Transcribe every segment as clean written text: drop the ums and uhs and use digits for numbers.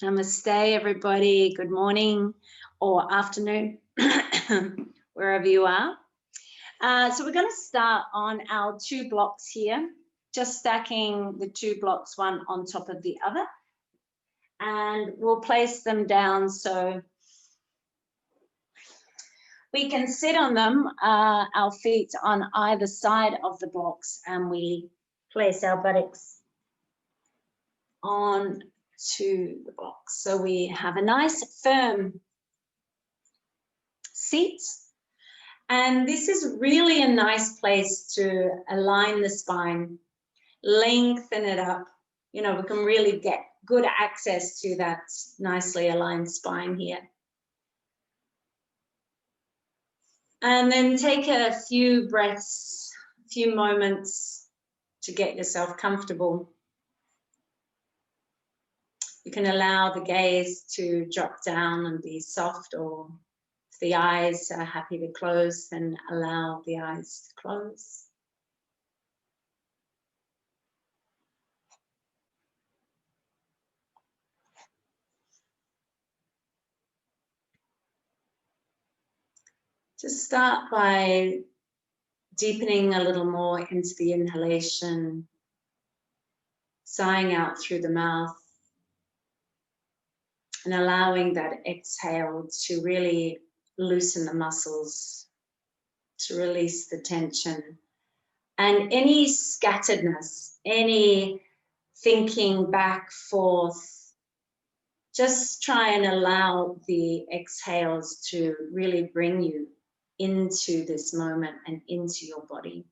Namaste, everybody. Good morning or afternoon, wherever you are. So we're going to start on our 2 blocks here, just stacking the 2 blocks one on top of the other. And we'll place them down so we can sit on them, our feet on either side of the blocks, and we place our buttocks on to the blocks. So we have a nice firm seat. And this is really a nice place to align the spine, lengthen it up. You know, we can really get good access to that nicely aligned spine here. And then take a few breaths, a few moments to get yourself comfortable. You can allow the gaze to drop down and be soft, or if the eyes are happy to close, then allow the eyes to close. Just start by deepening a little more into the inhalation, sighing out through the mouth, and allowing that exhale to really loosen the muscles, to release the tension. And any scatteredness, any thinking back, forth, just try and allow the exhales to really bring you into this moment and into your body.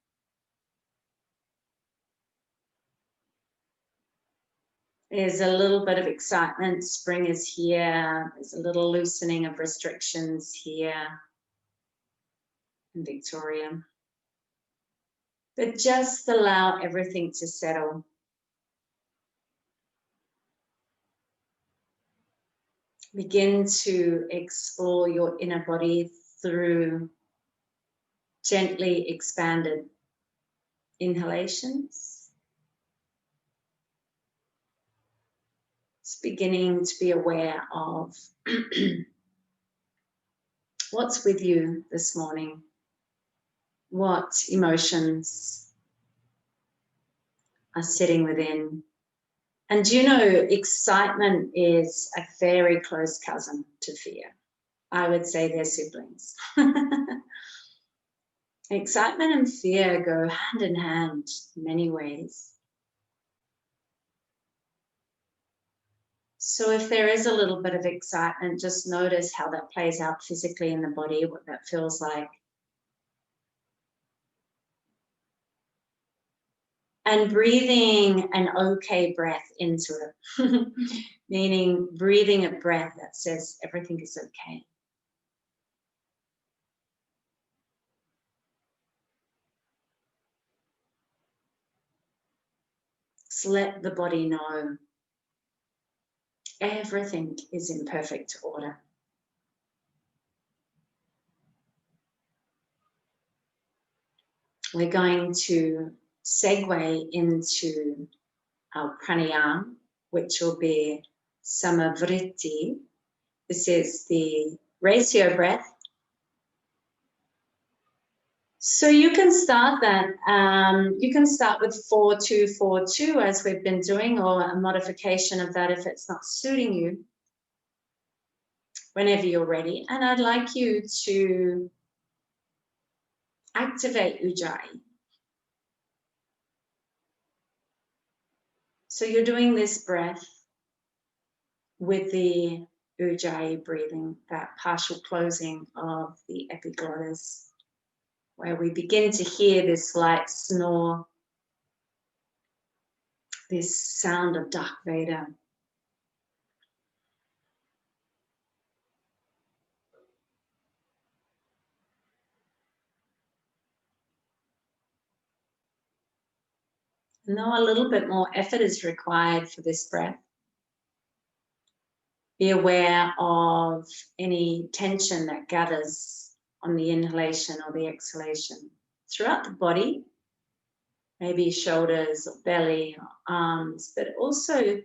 There's a little bit of excitement. Spring is here. There's a little loosening of restrictions here in Victoria. But just allow everything to settle. Begin to explore your inner body through gently expanded inhalations. It's beginning to be aware of what's with you this morning, what emotions are sitting within. And do you know, excitement is a very close cousin to fear. I would say they're siblings. Excitement and fear go hand in hand in many ways. So if there is a little bit of excitement, just notice how that plays out physically in the body, what that feels like. And breathing an okay breath into it, meaning breathing a breath that says everything is okay. Just let the body know everything is in perfect order. We're going to segue into our pranayama, which will be samavriti. This is the ratio breath. So you can start that. You can start with 4-2-4-2 as we've been doing, or a modification of that if it's not suiting you, whenever you're ready. And I'd like you to activate Ujjayi. So you're doing this breath with the Ujjayi breathing, that partial closing of the epiglottis, where we begin to hear this light snore, this sound of Dark Vader. Now a little bit more effort is required for this breath. Be aware of any tension that gathers on the inhalation or the exhalation throughout the body, maybe shoulders or belly or arms, but also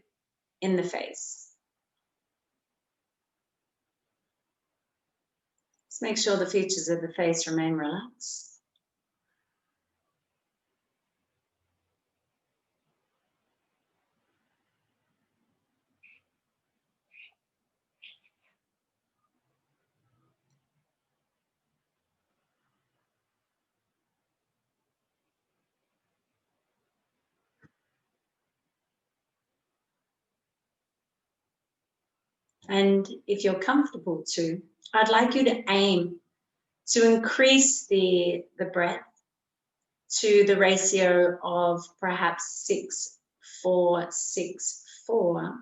in the face. Just make sure the features of the face remain relaxed. And if you're comfortable to, I'd like you to aim to increase the breath to the ratio of perhaps 6, 4, 6, 4.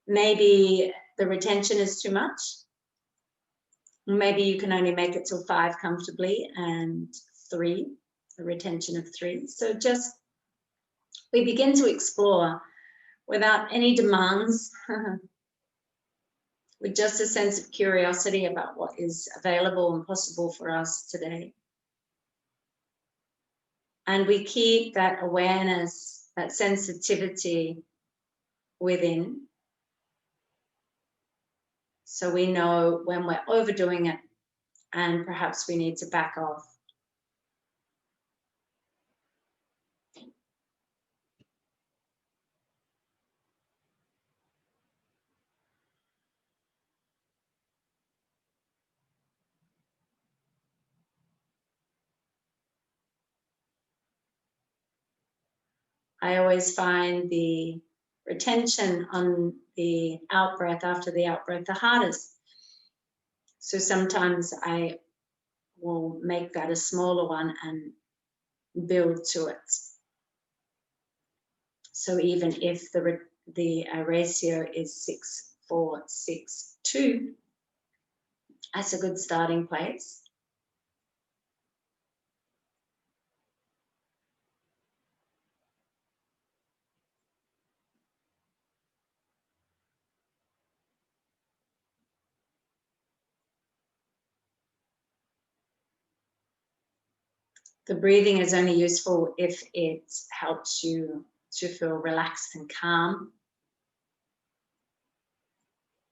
Maybe the retention is too much. Maybe you can only make it till 5 comfortably and 3, a retention of 3. So just, we begin to explore without any demands, with just a sense of curiosity about what is available and possible for us today. And we keep that awareness, that sensitivity within. So we know when we're overdoing it and perhaps we need to back off. I always find the retention on the out-breath, after the out-breath, the hardest. So sometimes I will make that a smaller one and build to it. So even if the ratio is 6, 4, 6, 2, that's a good starting place. The breathing is only useful if it helps you to feel relaxed and calm.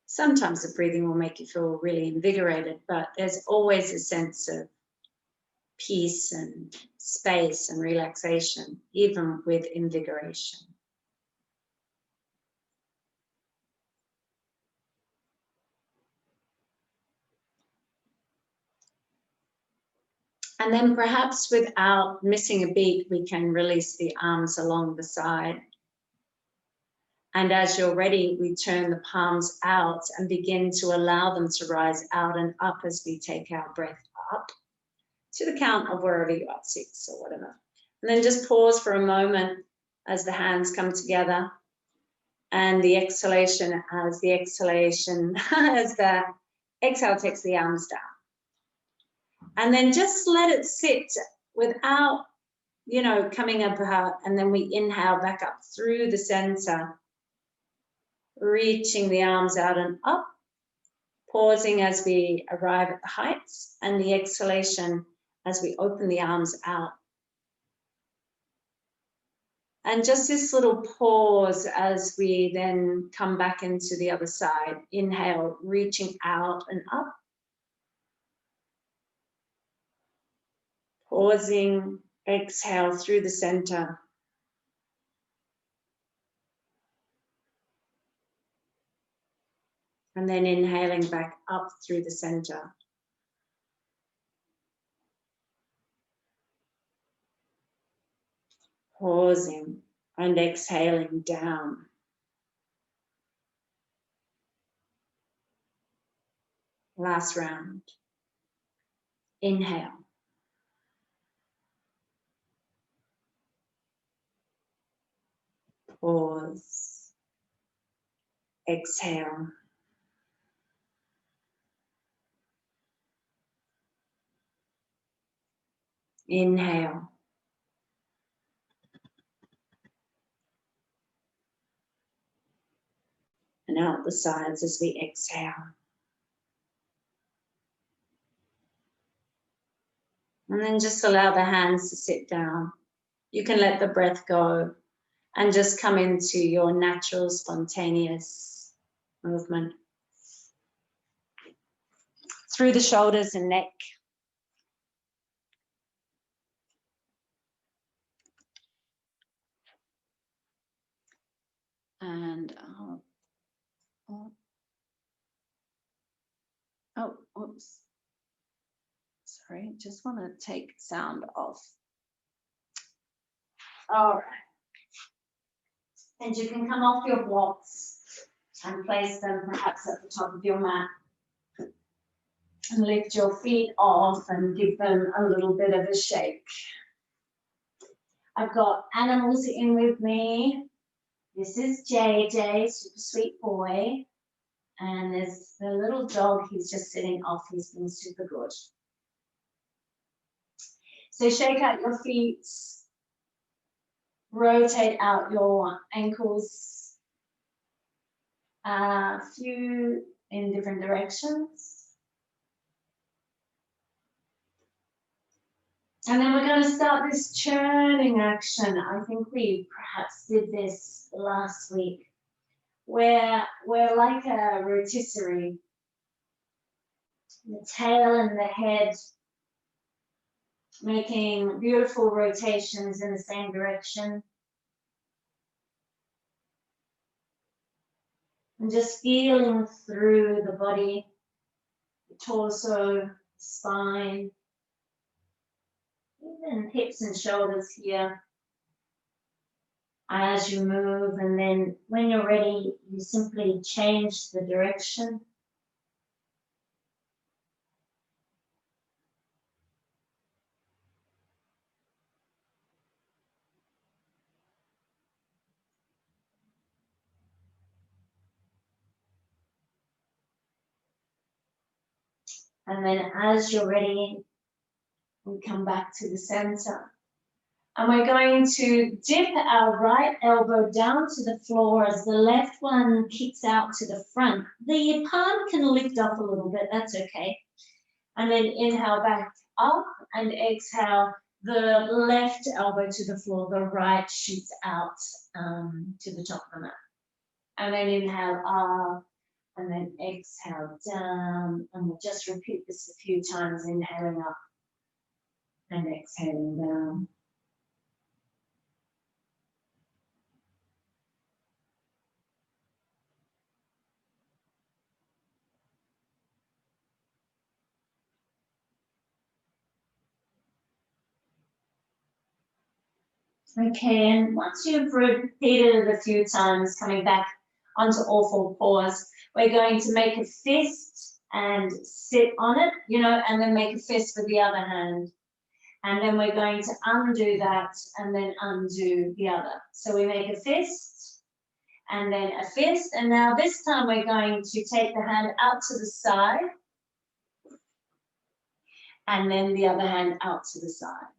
Sometimes the breathing will make you feel really invigorated, but there's always a sense of peace and space and relaxation, even with invigoration. And then perhaps without missing a beat, we can release the arms along the side. And as you're ready, we turn the palms out and begin to allow them to rise out and up as we take our breath up to the count of wherever you are, 6 or whatever. And then just pause for a moment as the hands come together. And the exhalation, as the exhale takes the arms down. And then just let it sit without, coming up out. And then we inhale back up through the center, reaching the arms out and up, pausing as we arrive at the heights, and the exhalation as we open the arms out. And just this little pause as we then come back into the other side. Inhale, reaching out and up. Pausing, exhale through the center. And then inhaling back up through the center. Pausing and exhaling down. Last round. Inhale. Pause. Exhale. Inhale. And out the sides as we exhale. And then just allow the hands to sit down. You can let the breath go and just come into your natural, spontaneous movement. through the shoulders and neck. And oh, oops. Sorry, just want to take sound off. All right. And you can come off your blocks and place them perhaps at the top of your mat. And lift your feet off and give them a little bit of a shake. I've got animals in with me. This is JJ, super sweet boy. And there's the little dog, he's just sitting off, he's been super good. So shake out your feet, rotate out your ankles, a few in different directions. And then we're going to start this churning action. I think we perhaps did this last week, where we're like a rotisserie. The tail and the head making beautiful rotations in the same direction. And just feeling through the body, the torso, spine, even hips and shoulders here as you move. And then when you're ready, you simply change the direction. And then as you're ready, we come back to the center. And we're going to dip our right elbow down to the floor as the left one kicks out to the front. The palm can lift up a little bit, that's okay. And then inhale back up and exhale, the left elbow to the floor, the right shoots out to the top of the mat. And then inhale up. And then exhale down, and we'll just repeat this a few times, inhaling up and exhaling down. Okay, and once you've repeated it a few times, coming back onto all four paws, we're going to make a fist and sit on it, and then make a fist with the other hand. And then we're going to undo that and then undo the other. So we make a fist and then a fist. And now this time we're going to take the hand out to the side and then the other hand out to the side.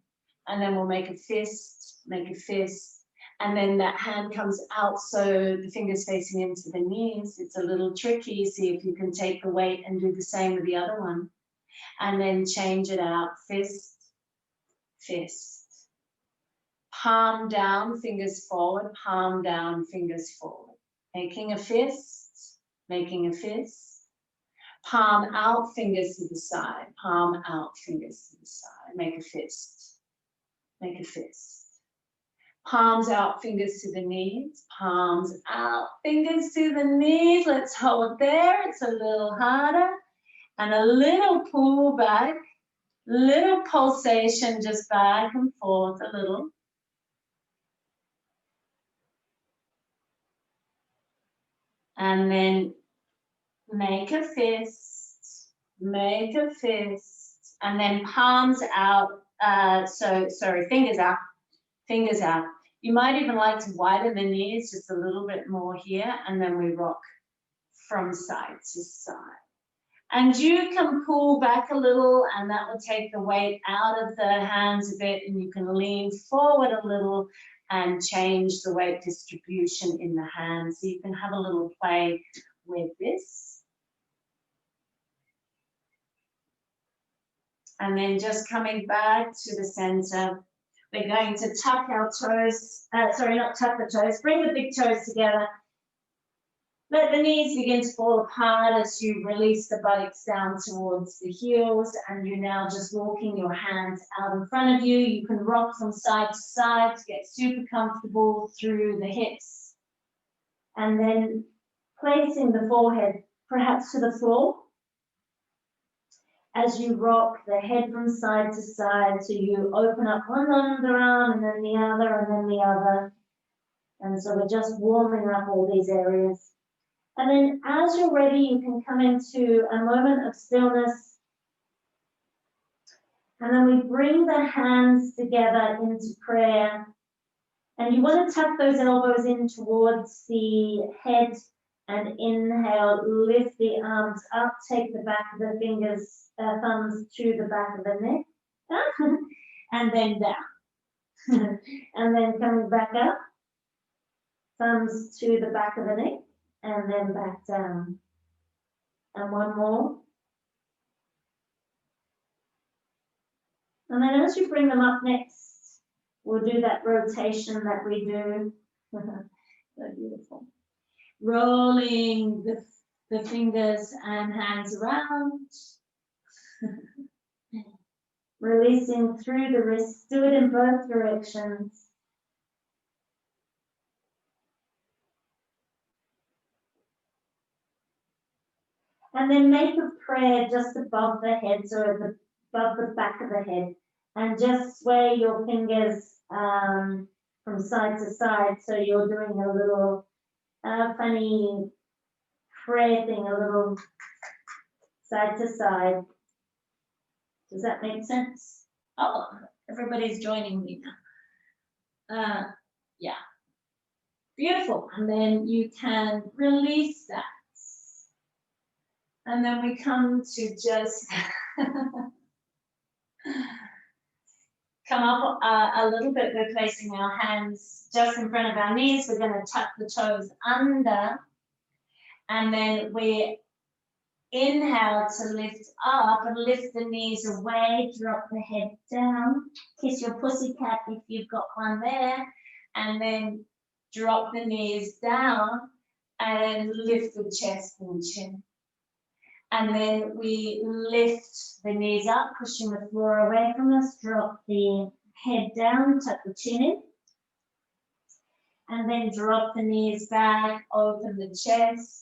And then we'll make a fist, and then that hand comes out so the fingers facing into the knees. It's a little tricky. See if you can take the weight and do the same with the other one. And then change it out, fist, fist. Palm down, fingers forward, palm down, fingers forward. Making a fist, palm out, fingers to the side, palm out, fingers to the side. Make a fist, Palms out, fingers to the knees, palms out, fingers to the knees. Let's hold there, it's a little harder. And a little pull back, little pulsation just back and forth a little. And then make a fist, and then palms out, fingers out. You might even like to widen the knees just a little bit more here, and then we rock from side to side. And you can pull back a little, and that will take the weight out of the hands a bit, and you can lean forward a little and change the weight distribution in the hands. So you can have a little play with this. And then just coming back to the center, we're going to tuck our toes, not tuck the toes, bring the big toes together. Let the knees begin to fall apart as you release the buttocks down towards the heels, and you're now just walking your hands out in front of you. You can rock from side to side to get super comfortable through the hips. And then placing the forehead perhaps to the floor as you rock the head from side to side. So you open up one underarm and then the other and then the other. And so we're just warming up all these areas. And then as you're ready, you can come into a moment of stillness. And then we bring the hands together into prayer. And you want to tuck those elbows in towards the head and inhale, lift the arms up, take the back of the fingers, thumbs to the back of the neck, and then down. And then coming back up, thumbs to the back of the neck, and then back down. And one more. And then as you bring them up next, we'll do that rotation that we do. So beautiful. Rolling the fingers and hands around. Releasing through the wrists. Do it in both directions. And then make a prayer just above the head, so above the back of the head. And just sway your fingers from side to side. So you're doing a little funny prayer thing, a little side to side. Does that make sense? Oh, everybody's joining me now. Yeah. Beautiful. And then you can release that. And then we come to just come up a little bit. We're placing our hands just in front of our knees. We're going to tuck the toes under. And then we inhale to lift up and lift the knees away. Drop the head down. Kiss your pussycat if you've got one there. And then drop the knees down and lift the chest and chin. And then we lift the knees up, pushing the floor away from us. Drop the head down, tuck the chin in. And then drop the knees back, open the chest.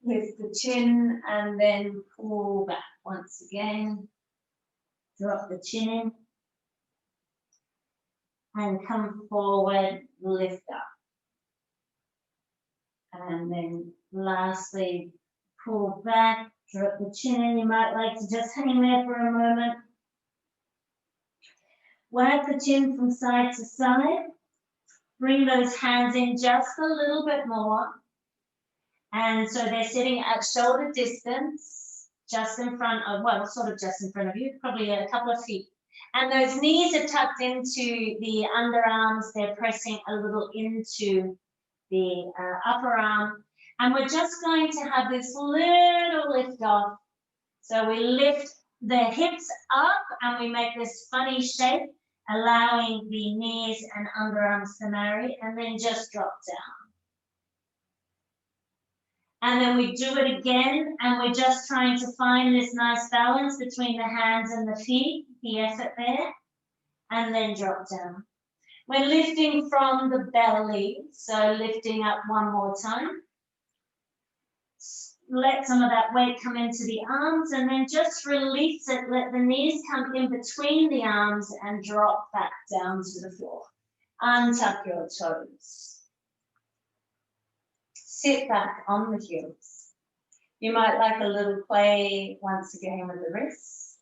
Lift the chin and then pull back once again. Drop the chin in. And come forward, lift up. And then lastly, pull back, drop the chin in. You might like to just hang there for a moment. Wag the chin from side to side. Bring those hands in just a little bit more. And so they're sitting at shoulder distance, just in front of, well, sort of just in front of you, probably a couple of feet. And those knees are tucked into the underarms. They're pressing a little into the upper arm. And we're just going to have this little lift off. So we lift the hips up and we make this funny shape, allowing the knees and underarms to marry, and then just drop down. And then we do it again, and we're just trying to find this nice balance between the hands and the feet, the effort there, and then drop down. We're lifting from the belly, so lifting up one more time. Let some of that weight come into the arms, and then just release it. Let the knees come in between the arms and drop back down to the floor. Untuck your toes. Sit back on the heels. You might like a little play once again with the wrists,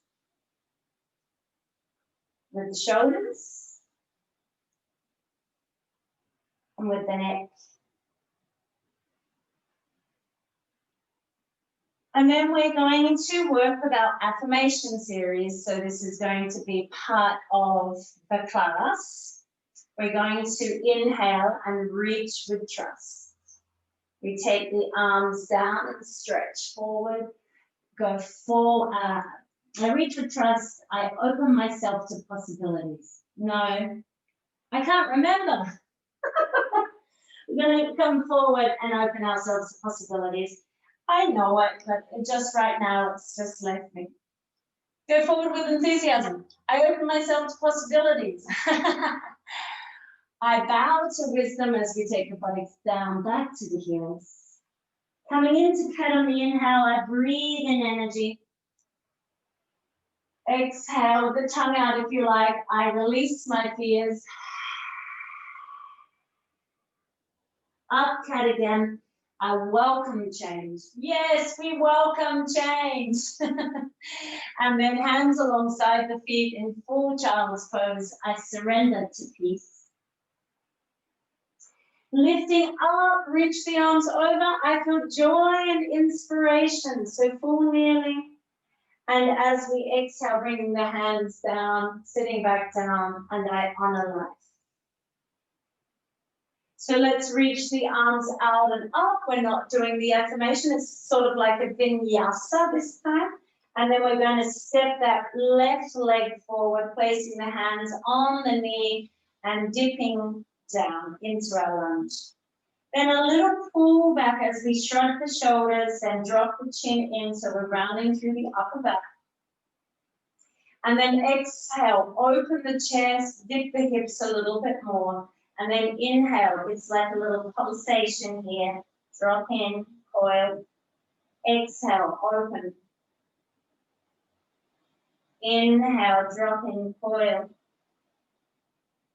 with the shoulders, and with the neck. And then we're going to work with our affirmation series. So this is going to be part of the class. We're going to inhale and reach with trust. We take the arms down and stretch forward, go forward. I reach with trust. I open myself to possibilities. No, I can't remember. We're going to come forward and open ourselves to possibilities. I know it, but just right now, it's just left me. Go forward with enthusiasm. I open myself to possibilities. I bow to wisdom as we take the body down, back to the heels. Coming into cat on the inhale, I breathe in energy. Exhale the tongue out if you like. I release my fears. Up cat again. I welcome change. Yes, we welcome change. And then hands alongside the feet in full child's pose. I surrender to peace. Lifting up, reach the arms over. I feel joy and inspiration. So full kneeling. And as we exhale, bringing the hands down, sitting back down, and I honor life. So let's reach the arms out and up. We're not doing the affirmation. It's sort of like a vinyasa this time. And then we're going to step that left leg forward, placing the hands on the knee and dipping down into our lunge. Then a little pull back as we shrug the shoulders and drop the chin in, so we're rounding through the upper back. And then exhale, open the chest, dip the hips a little bit more. And then inhale, it's like a little pulsation here. Drop in, coil. Exhale, open. Inhale, drop in, coil.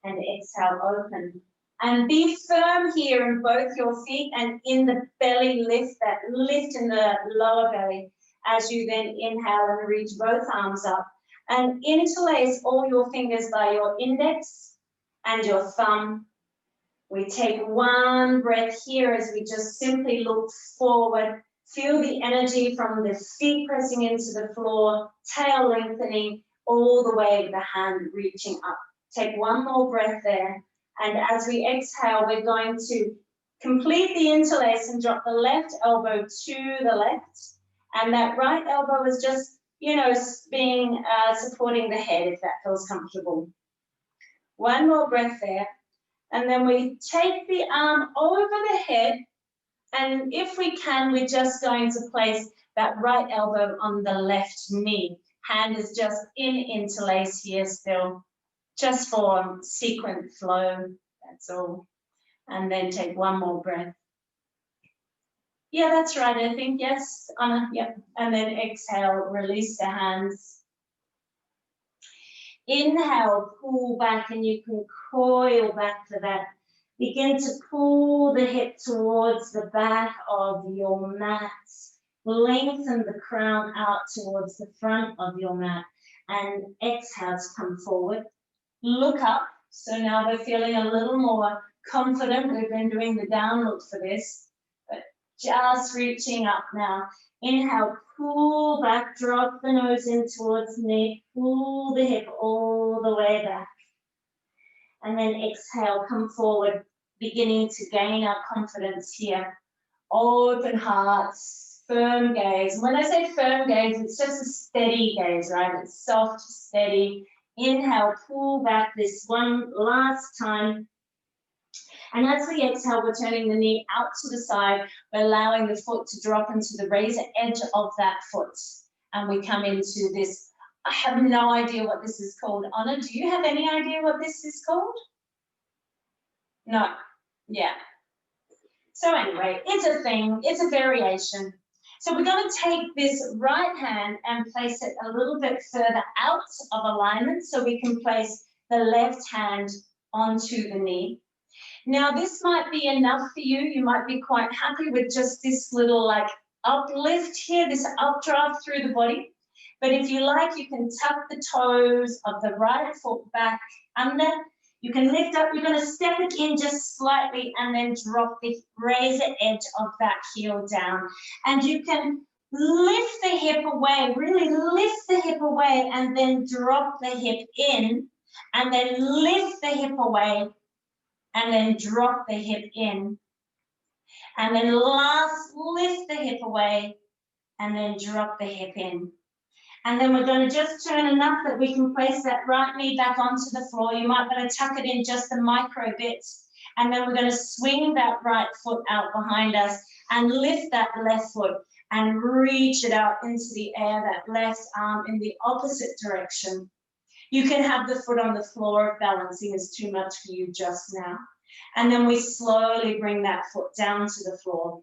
And exhale, open. And be firm here in both your feet and in the belly lift, that lift in the lower belly as you then inhale and reach both arms up. And interlace all your fingers by your index and your thumb. We take one breath here as we just simply look forward. Feel the energy from the feet pressing into the floor, tail lengthening all the way with the hand reaching up. Take one more breath there. And as we exhale, we're going to complete the interlace and drop the left elbow to the left. And that right elbow is just, you know, being supporting the head if that feels comfortable. One more breath there. And then we take the arm over the head. And if we can, we're just going to place that right elbow on the left knee. Hand is just in interlace here still, just for sequent flow, that's all. And then take one more breath. Yeah, that's right, I think, yes. Yep. And then exhale, release the hands. Inhale, pull back, and you can coil back for that. Begin to pull the hip towards the back of your mat. Lengthen the crown out towards the front of your mat. And exhale to come forward. Look up. So now we're feeling a little more confident. We've been doing the down look for this. But just reaching up now. Inhale, pull back, drop the nose in towards the knee, pull the hip all the way back. And then exhale, come forward, beginning to gain our confidence here. Open hearts, firm gaze. When I say firm gaze, it's just a steady gaze, right? It's soft, steady. Inhale, pull back this one last time. And as we exhale, we're turning the knee out to the side. We're allowing the foot to drop into the razor edge of that foot. And we come into this. I have no idea what this is called. Anna, do you have any idea what this is called? No. Yeah. So anyway, it's a thing. It's a variation. So we're going to take this right hand and place it a little bit further out of alignment so we can place the left hand onto the knee. Now, this might be enough for you. You might be quite happy with just this little like uplift here, this updraft through the body. But if you like, you can tuck the toes of the right foot back under. You can lift up. You're going to step it in just slightly and then drop the razor edge of that heel down. And you can lift the hip away, really lift the hip away, and then drop the hip in, and then lift the hip away, and then drop the hip in. And then last, lift the hip away, and then drop the hip in. And then we're going to just turn enough that we can place that right knee back onto the floor. You might want to tuck it in just a micro bit. And then we're going to swing that right foot out behind us and lift that left foot and reach it out into the air, that left arm in the opposite direction. You can have the foot on the floor if balancing is too much for you just now. And then we slowly bring that foot down to the floor.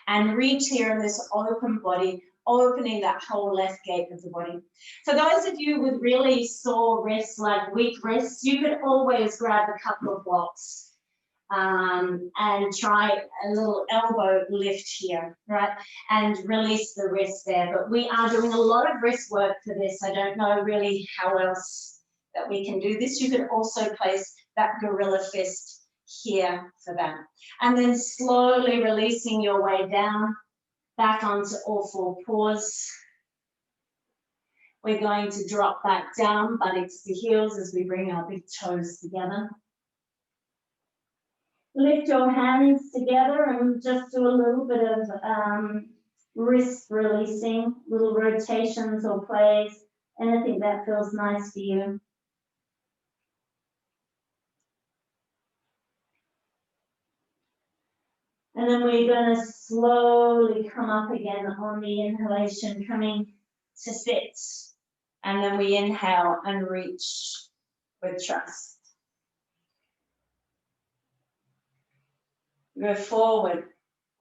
And reach here in this open body, opening that whole left gate of the body. For those of you with really sore wrists, like weak wrists, you could always grab a couple of blocks and try a little elbow lift here, right? And release the wrist there. But we are doing a lot of wrist work for this. I don't know really how else that we can do this. You could also place that gorilla fist here for that. And then slowly releasing your way down, back onto all four paws. We're going to drop back down, buttocks to heels as we bring our big toes together. Lift your hands together and just do a little bit of wrist releasing, little rotations or plays, anything that feels nice for you. And then we're going to slowly come up again on the inhalation, coming to sit. And then we inhale and reach with trust. Go forward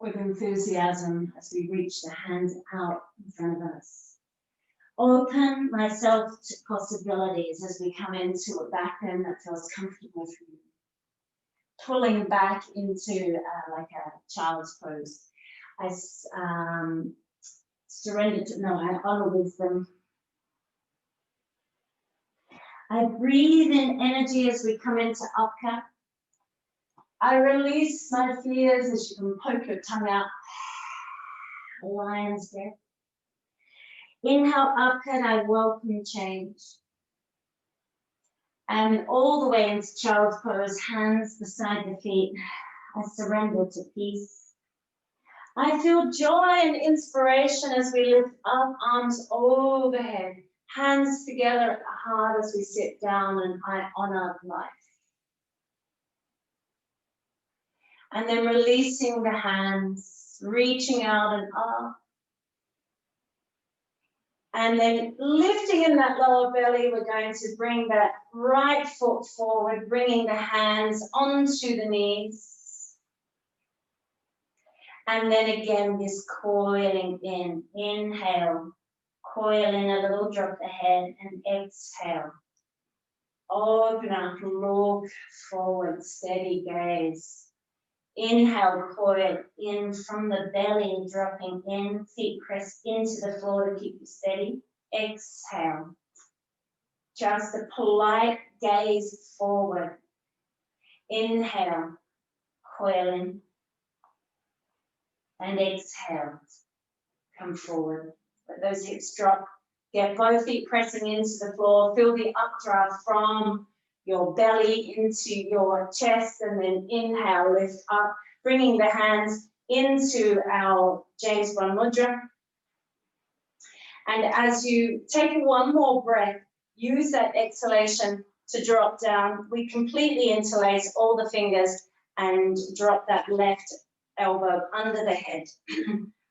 with enthusiasm as we reach the hands out in front of us. Open myself to possibilities as we come into a back bend that feels comfortable for you. Pulling back into like a child's pose. I surrender to, no, I honor wisdom. I breathe in energy as we come into upcut. I release my fears as you can poke your tongue out. Lion's breath. Inhale, upcut, I welcome change. And all the way into child's pose, hands beside the feet. I surrender to peace. I feel joy and inspiration as we lift up, arms overhead, hands together at the heart as we sit down, and I honor life. And then releasing the hands, reaching out and up. And then lifting in that lower belly, we're going to bring that right foot forward, bringing the hands onto the knees. And then again, this coiling in. Inhale, coil in a little, drop the head, and exhale. Open up, look forward, steady gaze. Inhale, coil in from the belly, dropping in, feet press into the floor to keep you steady. Exhale. Just a polite gaze forward. Inhale, coil in. And exhale, come forward. Let those hips drop. Get both feet pressing into the floor. Feel the updraft from your belly into your chest, and then inhale, lift up, bringing the hands into our James Bond mudra. And as you take one more breath, use that exhalation to drop down. We completely interlace all the fingers and drop that left elbow under the head.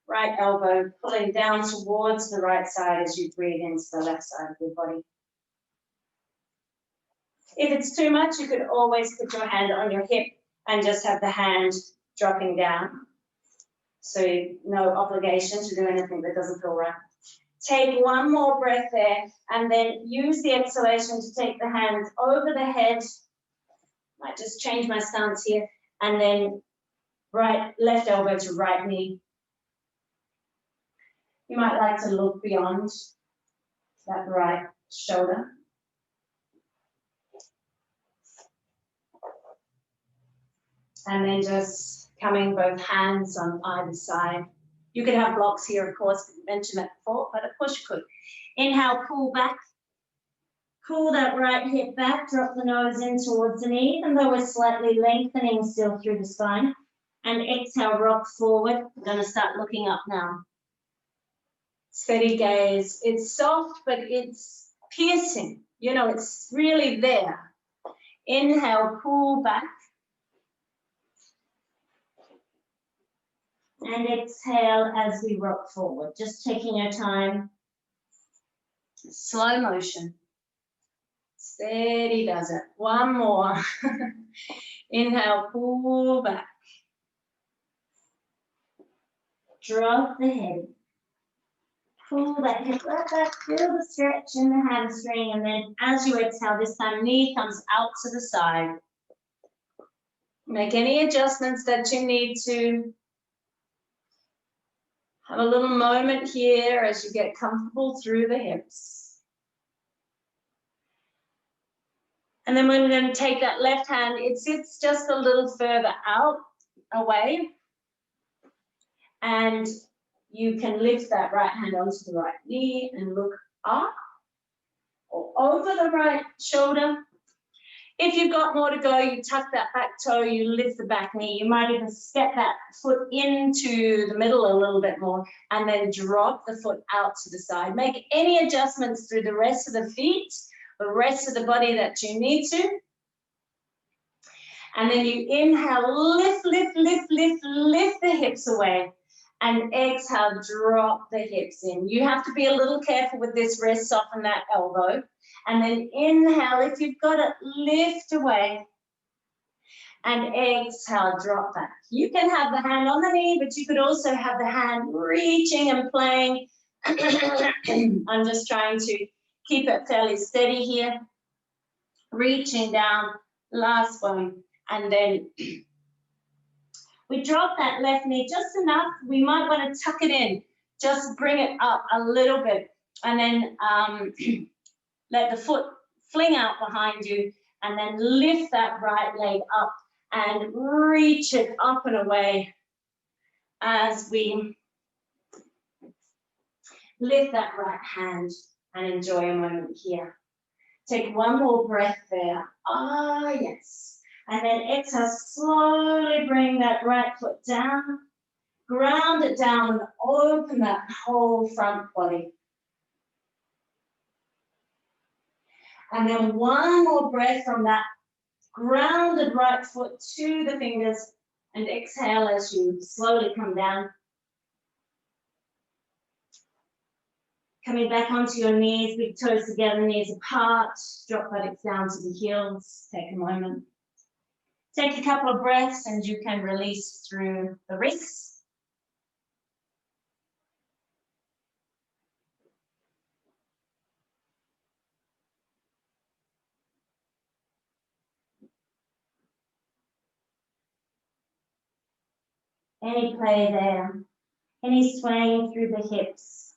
Right elbow pulling down towards the right side as you breathe into the left side of your body. If it's too much, you could always put your hand on your hip and just have the hand dropping down. So no obligation to do anything that doesn't feel right. Take one more breath there, and then use the exhalation to take the hands over the head. Might just change my stance here, and then left elbow to right knee. You might like to look beyond that right shoulder. And then just coming both hands on either side. You could have blocks here, of course, I mentioned that before, but of course you could. Inhale, pull back. Pull that right hip back, drop the nose in towards the knee, even though we're slightly lengthening still through the spine. And exhale, rock forward. We're going to start looking up now. Steady gaze. It's soft, but it's piercing. You know, it's really there. Inhale, pull back. And exhale as we rock forward. Just taking your time. Slow motion. Steady does it. One more. Inhale, pull back. Drop the head. Pull that hip right back. Feel the stretch in the hamstring. And then as you exhale, this time knee comes out to the side. Make any adjustments that you need to. Have a little moment here as you get comfortable through the hips. And then we're going to take that left hand. It sits just a little further out, away. And you can lift that right hand onto the right knee and look up or over the right shoulder. If you've got more to go, you tuck that back toe, you lift the back knee. You might even step that foot into the middle a little bit more and then drop the foot out to the side. Make any adjustments through the rest of the feet, the rest of the body that you need to. And then you inhale, lift, lift, lift, lift, lift the hips away. And exhale, drop the hips in. You have to be a little careful with this wrist, soften that elbow. And then inhale, if you've got it, lift away. And exhale, drop back. You can have the hand on the knee, but you could also have the hand reaching and playing. I'm just trying to keep it fairly steady here. Reaching down, last one. And then we drop that left knee just enough. We might want to tuck it in. Just bring it up a little bit. And then let the foot fling out behind you. And then lift that right leg up and reach it up and away as we lift that right hand and enjoy a moment here. Take one more breath there. Ah, yes. And then exhale, slowly bring that right foot down, ground it down, and open that whole front body. And then one more breath from that grounded right foot to the fingers, and exhale as you slowly come down. Coming back onto your knees, big toes together, knees apart, drop buttocks down to the heels, take a moment. Take a couple of breaths and you can release through the wrists. Any play there, any swaying through the hips,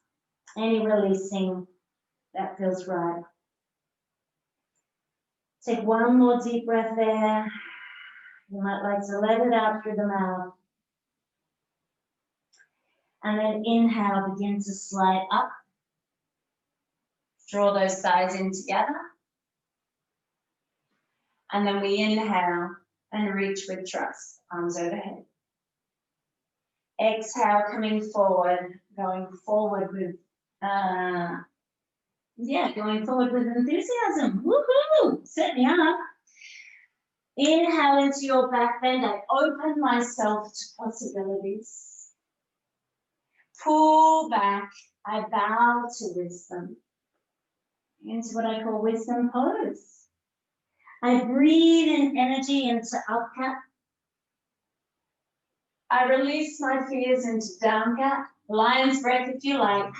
any releasing, that feels right. Take one more deep breath there. You might like to let it out through the mouth. And then inhale, begin to slide up. Draw those thighs in together. And then we inhale and reach with trust, arms overhead. Exhale, coming forward, going forward with, going forward with enthusiasm. Woohoo! Set me up. Inhale into your back bend. I open myself to possibilities. Pull back. I bow to wisdom. Into what I call wisdom pose. I breathe in energy into up cat. I release my fears into down cat. Lion's breath if you like.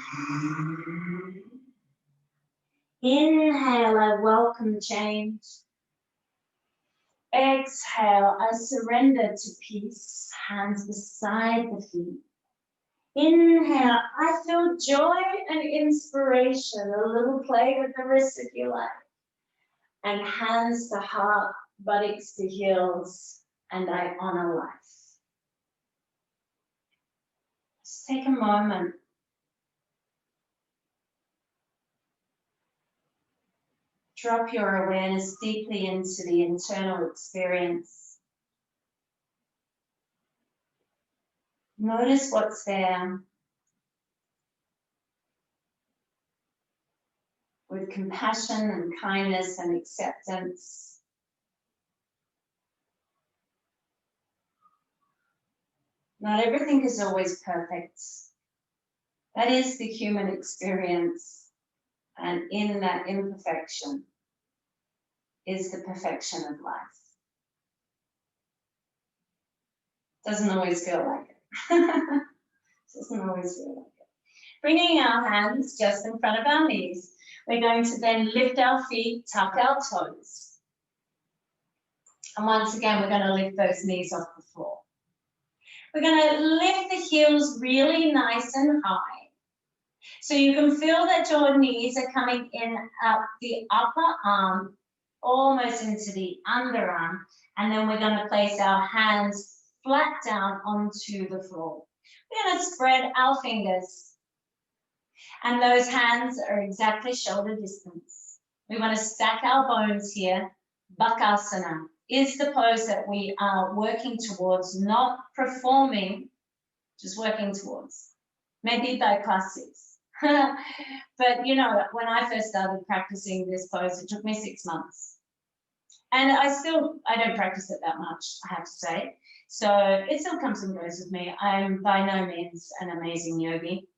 Inhale, I welcome change. Exhale, I surrender to peace, hands beside the feet. Inhale, I feel joy and inspiration, a little play with the wrists if you like. And hands to heart, buttocks to heels, and I honor life. Just take a moment. Drop your awareness deeply into the internal experience. Notice what's there. With compassion and kindness and acceptance. Not everything is always perfect. That is the human experience. And in that imperfection is the perfection of life. Doesn't always feel like it. Doesn't always feel like it. Bringing our hands just in front of our knees. We're going to then lift our feet, tuck our toes. And once again, we're going to lift those knees off the floor. We're going to lift the heels really nice and high. So you can feel that your knees are coming in up the upper arm, almost into the underarm. And then we're going to place our hands flat down onto the floor. We're going to spread our fingers. And those hands are exactly shoulder distance. We want to stack our bones here. Bakasana is the pose that we are working towards, not performing, just working towards. Maybe by class 6. But you know, when I first started practicing this pose, it took me 6 months. And I don't practice it that much, I have to say. So it still comes and goes with me. I'm by no means an amazing yogi.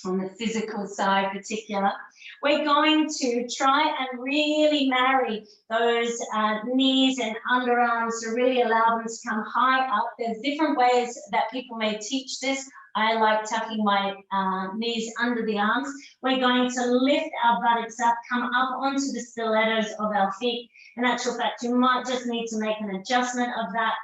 On the physical side particular, we're going to try and really marry those knees and underarms to really allow them to come high up. There's different ways that people may teach this. I like tucking my knees under the arms. We're going to lift our buttocks up, come up onto the stilettos of our feet. In actual fact, you might just need to make an adjustment of that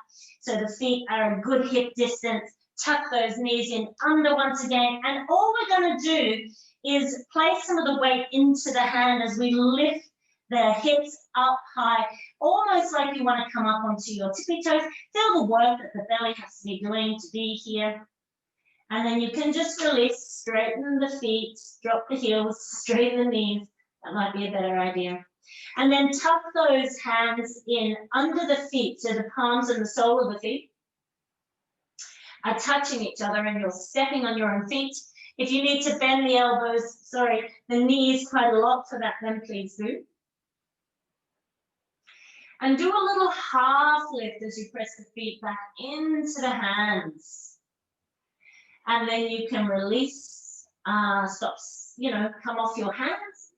so the feet are a good hip distance. Tuck those knees in under once again. And all we're going to do is place some of the weight into the hand as we lift the hips up high, almost like you want to come up onto your tippy toes. Feel the work that the belly has to be doing to be here. And then you can just release, straighten the feet, drop the heels, straighten the knees. That might be a better idea. And then tuck those hands in under the feet, so the palms and the sole of the feet are touching each other and you're stepping on your own feet. If you need to bend the elbows, the knees quite a lot for that, then please do. And do a little half lift as you press the feet back into the hands. And then you can release, come off your hands.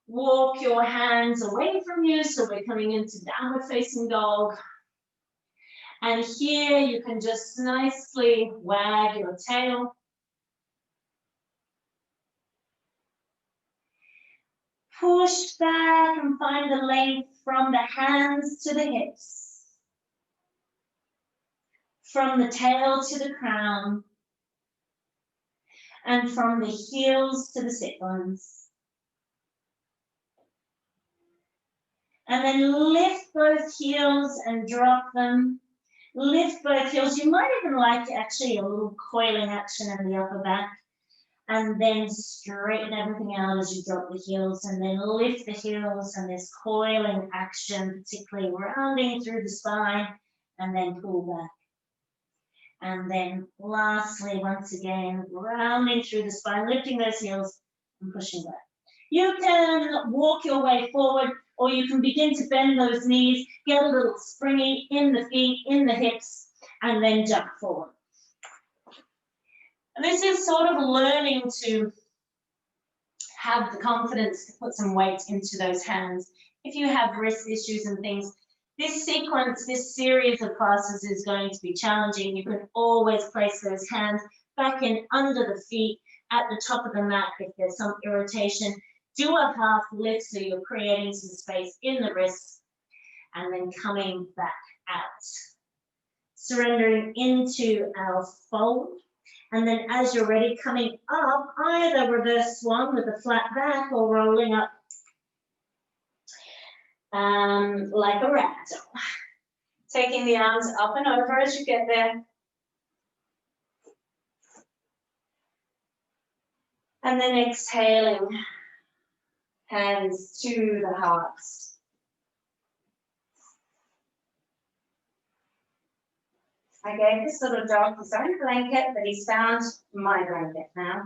Walk your hands away from you, so we're coming into downward facing dog. And here you can just nicely wag your tail. Push back and find the length from the hands to the hips. From the tail to the crown. And from the heels to the sit bones. And then lift both heels and drop them. Lift both heels. You might even like actually a little coiling action in the upper back. And then straighten everything out as you drop the heels. And then lift the heels and this coiling action, particularly rounding through the spine. And then pull back. And then lastly, once again, rounding through the spine, lifting those heels and pushing back. You can walk your way forward, or you can begin to bend those knees, get a little springy in the feet, in the hips, and then jump forward. And this is sort of learning to have the confidence to put some weight into those hands. If you have wrist issues and things, this sequence, this series of classes is going to be challenging. You can always place those hands back in under the feet at the top of the mat if there's some irritation. Do a half lift so you're creating some space in the wrists and then coming back out. Surrendering into our fold. And then as you're ready, coming up, either reverse swan with a flat back or rolling up like a ragdoll. Taking the arms up and over as you get there. And then exhaling, hands to the hearts. I gave this little dog his own blanket, but he's found my blanket now.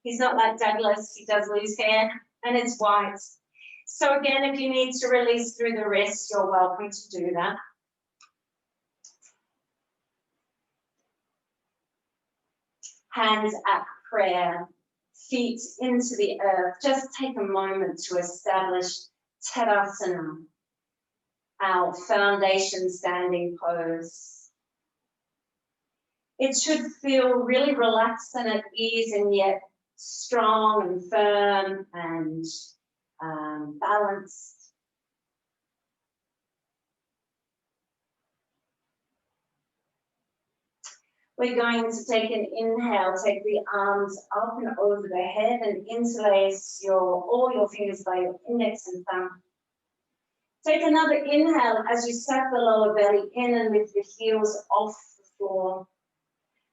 He's not like Douglas, he does lose hair, and it's white. So again, if you need to release through the wrist, you're welcome to do that. Hands at prayer, feet into the earth. Just take a moment to establish Tadasana, our foundation standing pose. It should feel really relaxed and at ease, and yet strong and firm and balanced. We're going to take an inhale, take the arms up and over the head and interlace all your fingers by your index and thumb. Take another inhale as you suck the lower belly in and lift the heels off the floor.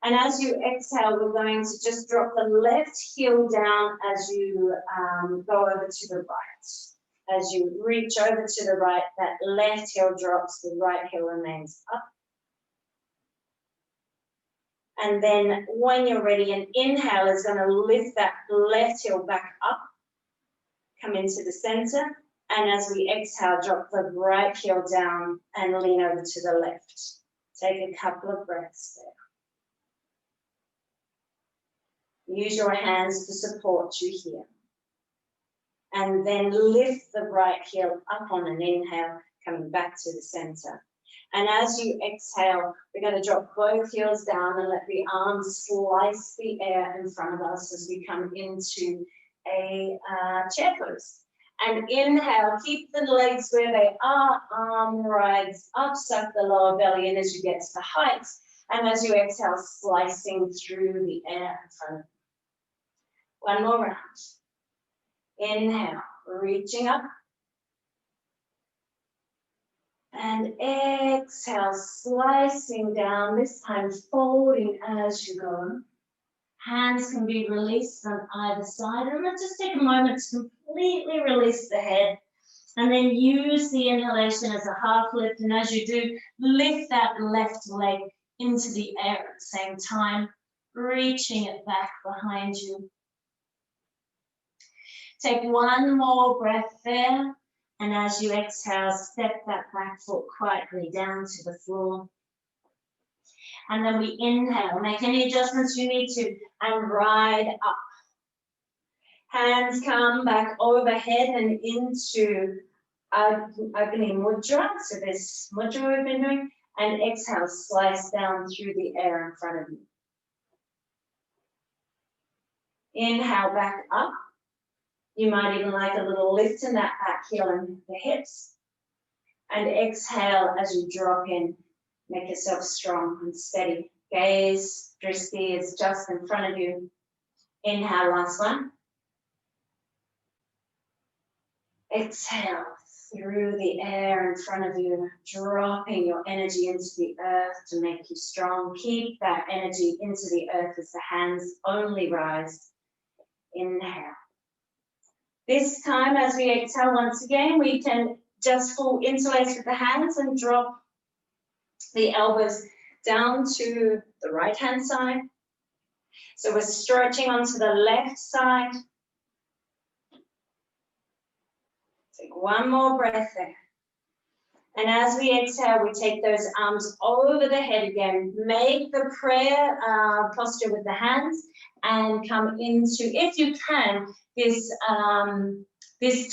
And as you exhale, we're going to just drop the left heel down as you go over to the right. As you reach over to the right, that left heel drops, the right heel remains up. And then when you're ready, an inhale is going to lift that left heel back up, come into the center. And as we exhale, drop the right heel down and lean over to the left. Take a couple of breaths there. Use your hands to support you here. And then lift the right heel up on an inhale, coming back to the center. And as you exhale, we're going to drop both heels down and let the arms slice the air in front of us as we come into a chair pose. And inhale, keep the legs where they are, arm rides up, suck the lower belly in as you get to the heights. And as you exhale, slicing through the air in front of you. One more round. Inhale, reaching up. And exhale, slicing down, this time folding as you go. Hands can be released on either side. And let's just take a moment to completely release the head. And then use the inhalation as a half lift. And as you do, lift that left leg into the air at the same time, reaching it back behind you. Take one more breath there. And as you exhale, step that back foot quietly down to the floor. And then we inhale, make any adjustments you need to, and ride up. Hands come back overhead and into Agni Mudra. So this mudra we've been doing. And exhale, slice down through the air in front of you. Inhale back up. You might even like a little lift in that back heel and the hips. And exhale as you drop in. Make yourself strong and steady. Gaze, drishti is just in front of you. Inhale, last one. Exhale through the air in front of you, dropping your energy into the earth to make you strong. Keep that energy into the earth as the hands only rise. Inhale. This time, as we exhale once again, we can just full interlace with the hands and drop the elbows down to the right-hand side. So we're stretching onto the left side. Take one more breath there. And as we exhale, we take those arms over the head again. Make the prayer posture with the hands and come into, if you can, this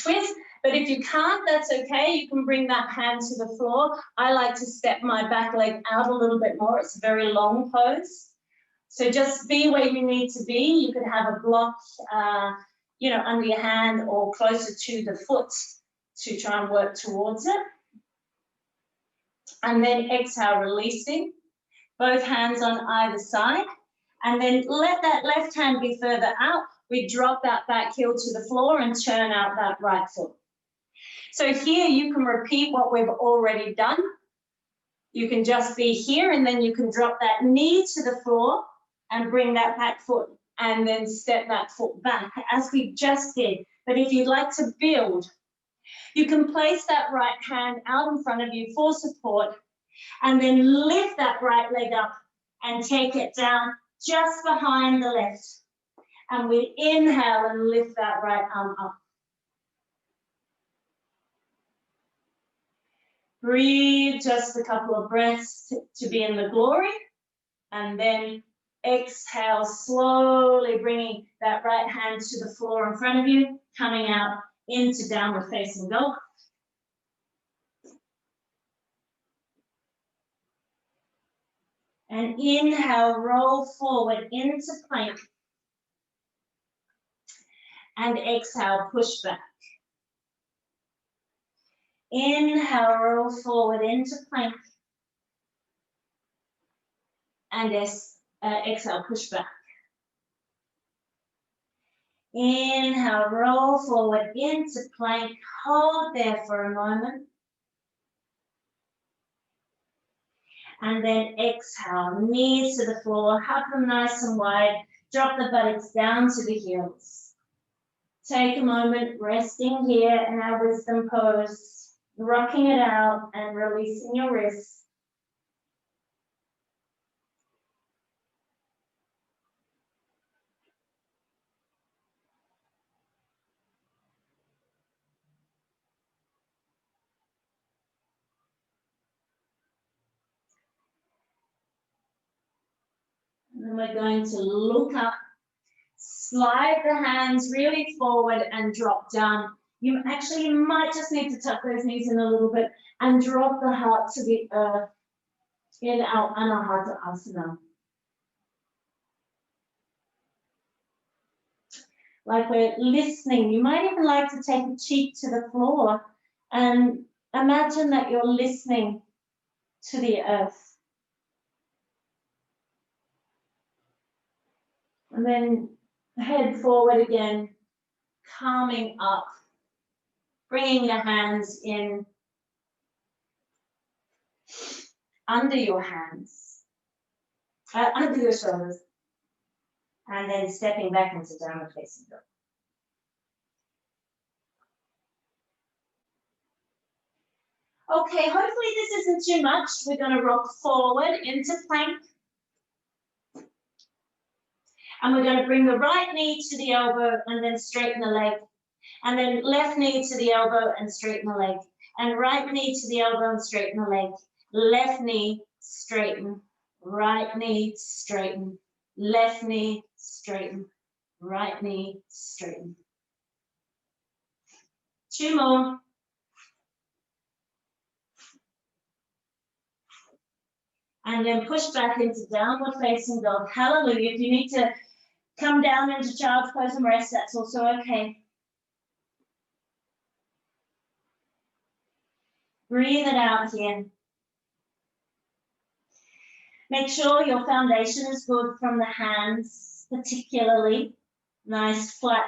twist. But if you can't, that's okay. You can bring that hand to the floor. I like to step my back leg out a little bit more. It's a very long pose. So just be where you need to be. You could have a block, under your hand or closer to the foot to try and work towards it. And then exhale, releasing. Both hands on either side. And then let that left hand be further out. We drop that back heel to the floor and turn out that right foot. So here you can repeat what we've already done. You can just be here and then you can drop that knee to the floor and bring that back foot and then step that foot back as we just did. But if you'd like to build, you can place that right hand out in front of you for support and then lift that right leg up and take it down just behind the left. And we inhale and lift that right arm up. Breathe just a couple of breaths to be in the glory. And then Exhale, slowly bringing that right hand to the floor in front of you, coming out into downward facing dog. And inhale, roll forward into plank. And exhale, push back. Inhale, roll forward into plank. And exhale, push back. Inhale, roll forward into plank. Hold there for a moment. And then exhale, knees to the floor, hug them nice and wide. Drop the buttocks down to the heels. Take a moment resting here in our wisdom pose, rocking it out and releasing your wrists. And then we're going to look up, slide the hands really forward and drop down. You actually might just need to tuck those knees in a little bit and drop the heart to the earth in our Anahata Asana. Like we're listening. You might even like to take a cheek to the floor and imagine that you're listening to the earth. And then head forward again, calming up, bringing the hands in under your hands, under your shoulders, and then stepping back into downward facing dog. Okay, hopefully this isn't too much. We're going to rock forward into plank. And we're going to bring the right knee to the elbow and then straighten the leg. And then left knee to the elbow and straighten the leg. And right knee to the elbow and straighten the leg. Left knee, straighten. Right knee, straighten. Left knee, straighten. Right knee, straighten. 2 more. And then push back into downward facing dog. Hallelujah. If you need to come down into child's pose and rest, that's also okay. Breathe it out here. Make sure your foundation is good from the hands, particularly. Nice, flat.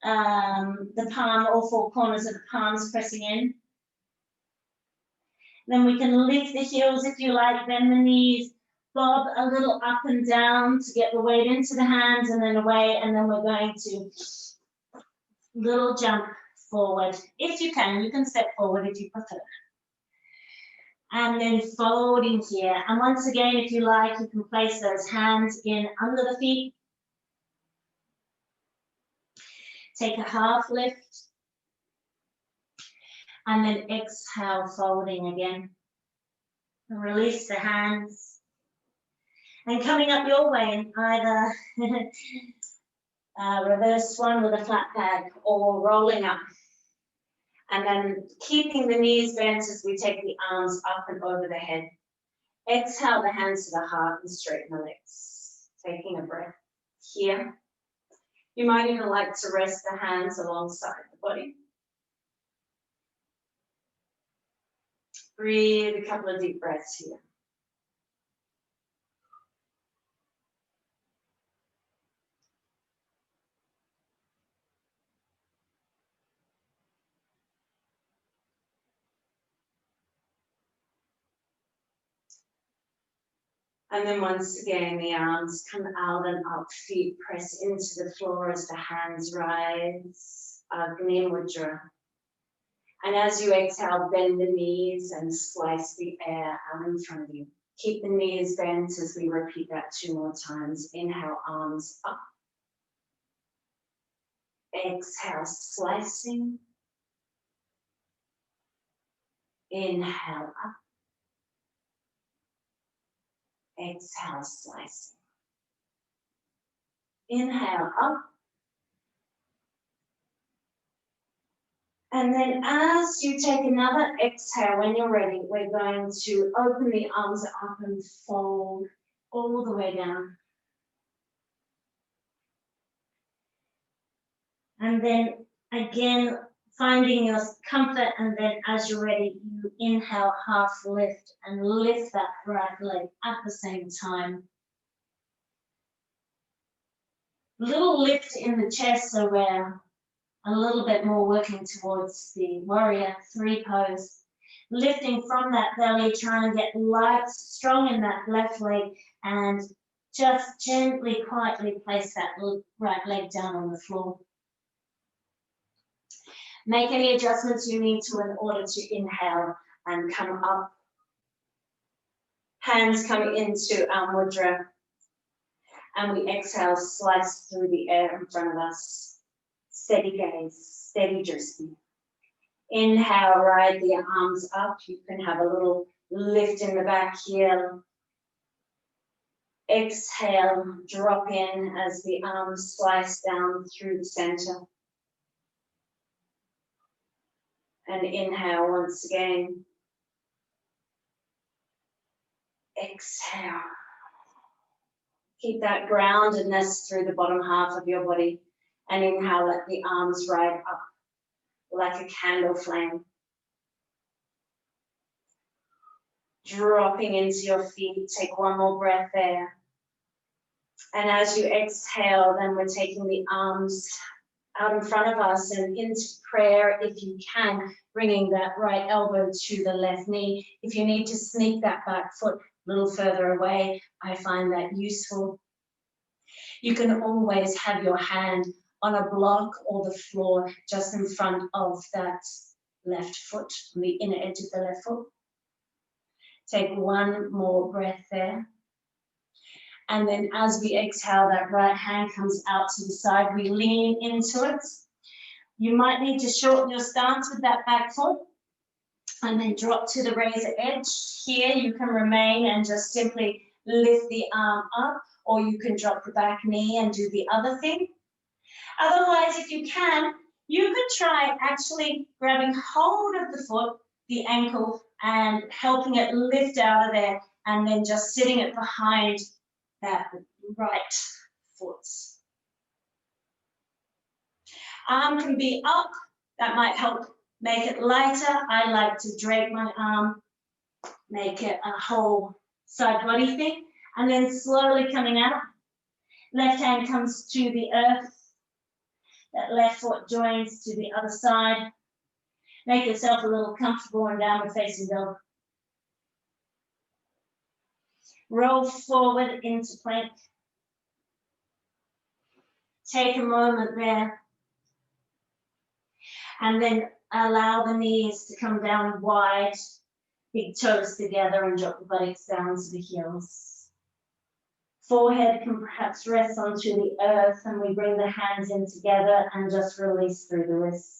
The palm, all 4 corners of the palms pressing in. Then we can lift the heels if you like, bend the knees, bob a little up and down to get the weight into the hands and then away. And then we're going to little jump forward. If you can step forward if you prefer. And then folding here. And once again, if you like, you can place those hands in under the feet. Take a half lift. And then exhale, folding again. And release the hands. And coming up your way, either reverse swan with a flat back or rolling up. And then keeping the knees bent as we take the arms up and over the head. Exhale the hands to the heart and straighten the legs. Taking a breath here. You might even like to rest the hands alongside the body. Breathe a couple of deep breaths here. And then once again, the arms come out and up, feet press into the floor as the hands rise, Agni Mudra. And as you exhale, bend the knees and slice the air out in front of you. Keep the knees bent as we repeat that 2 more times. Inhale, arms up. Exhale, slicing. Inhale, up. Exhale, slicing. Inhale up. And then as you take another exhale, when you're ready, we're going to open the arms up and fold all the way down. And then again, finding your comfort, and then as you're ready, you inhale, half lift, and lift that right leg at the same time. Little lift in the chest, so we're a little bit more working towards the warrior 3 pose. Lifting from that belly, trying to get light, strong in that left leg, and just gently, quietly place that right leg down on the floor. Make any adjustments you need to in order to inhale and come up. Hands coming into our mudra. And we exhale, slice through the air in front of us. Steady gaze, steady drifting. Inhale, ride the arms up. You can have a little lift in the back here. Exhale, drop in as the arms slice down through the center. And inhale once again. Exhale. Keep that groundedness through the bottom half of your body. And inhale, let the arms ride up like a candle flame. Dropping into your feet. Take one more breath there. And as you exhale, then we're taking the arms out in front of us and into prayer if you can, bringing that right elbow to the left knee. If you need to sneak that back foot a little further away, I find that useful. You can always have your hand on a block or the floor just in front of that left foot, on the inner edge of the left foot. Take one more breath there. And then as we exhale, that right hand comes out to the side. We lean into it. You might need to shorten your stance with that back foot and then drop to the razor edge. Here you can remain and just simply lift the arm up, or you can drop the back knee and do the other thing. Otherwise, if you can, you could try actually grabbing hold of the foot, the ankle, and helping it lift out of there, and then just sitting it behind that right foot. Arm can be up. That might help make it lighter. I like to drape my arm, make it a whole side body thing, and then slowly coming out. Left hand comes to the earth. That left foot joins to the other side. Make yourself a little comfortable in downward facing dog. Roll forward into plank. Take a moment there. And then allow the knees to come down wide, big toes together, and drop the buttocks down to the heels. Forehead can perhaps rest onto the earth, and we bring the hands in together and just release through the wrists.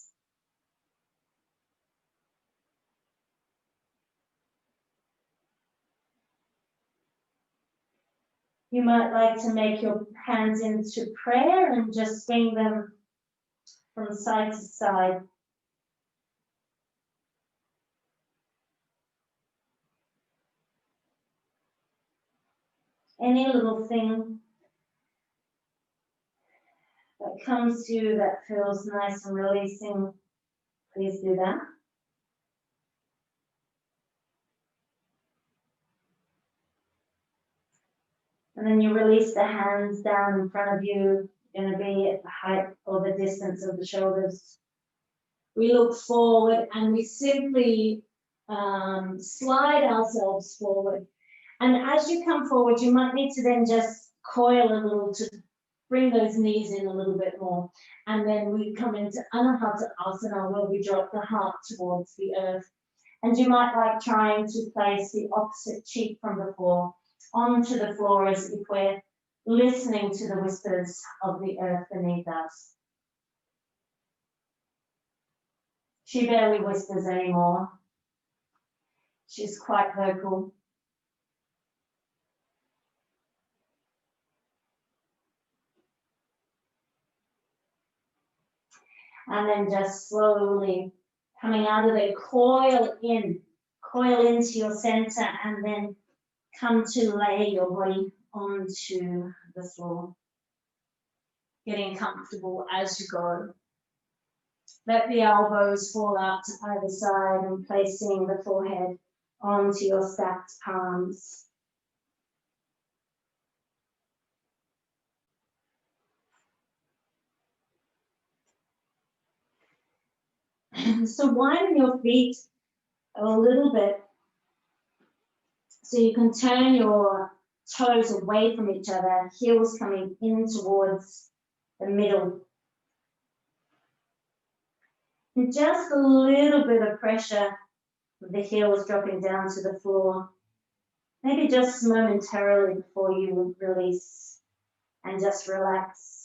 You might like to make your hands into prayer and just swing them from side to side. Any little thing that comes to you that feels nice and releasing, please do that. And then you release the hands down in front of you. You're going to be at the height or the distance of the shoulders. We look forward and we simply slide ourselves forward. And as you come forward, you might need to then just coil a little to bring those knees in a little bit more. And then we come into Anahata Asana, where we drop the heart towards the earth. And you might like trying to place the opposite cheek from the floor onto the floor as if we're listening to the whispers of the earth beneath us. She barely whispers anymore. She's quite vocal. And then just slowly coming out of it, coil into your center, and then come to lay your body onto the floor. Getting comfortable as you go. Let the elbows fall out to either side and placing the forehead onto your stacked palms. So widen your feet a little bit so you can turn your toes away from each other, heels coming in towards the middle. And just a little bit of pressure with the heels dropping down to the floor. Maybe just momentarily before you release and just relax.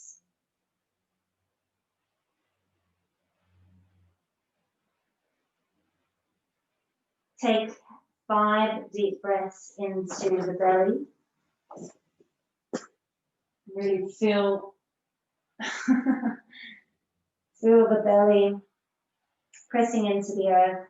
Take 5 deep breaths into the belly. Really feel, feel the belly pressing into the earth.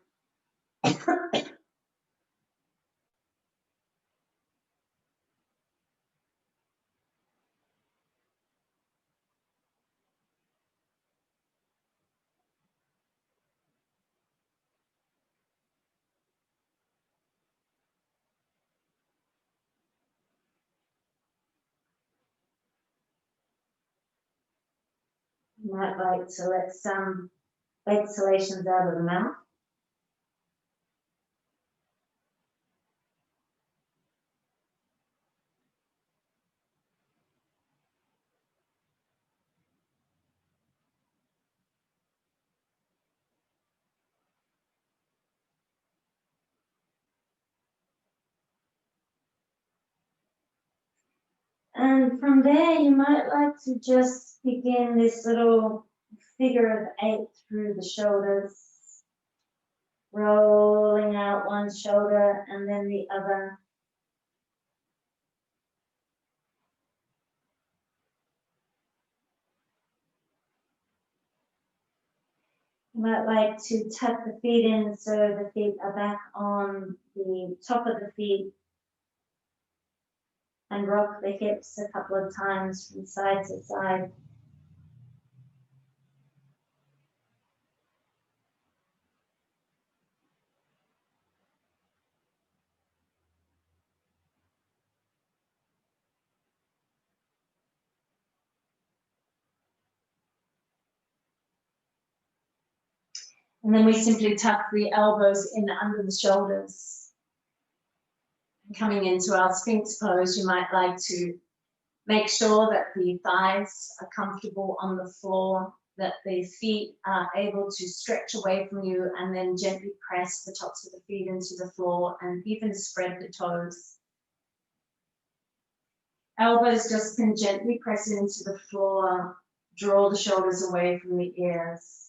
You might like to let some exhalations out of the mouth. And from there, you might like to just begin this little figure of 8 through the shoulders, rolling out one shoulder and then the other. You might like to tuck the feet in so the feet are back on the top of the feet and rock the hips a couple of times from side to side. And then we simply tuck the elbows in under the shoulders. Coming into our Sphinx pose, you might like to make sure that the thighs are comfortable on the floor, that the feet are able to stretch away from you, and then gently press the tops of the feet into the floor and even spread the toes. Elbows just can gently press into the floor, draw the shoulders away from the ears.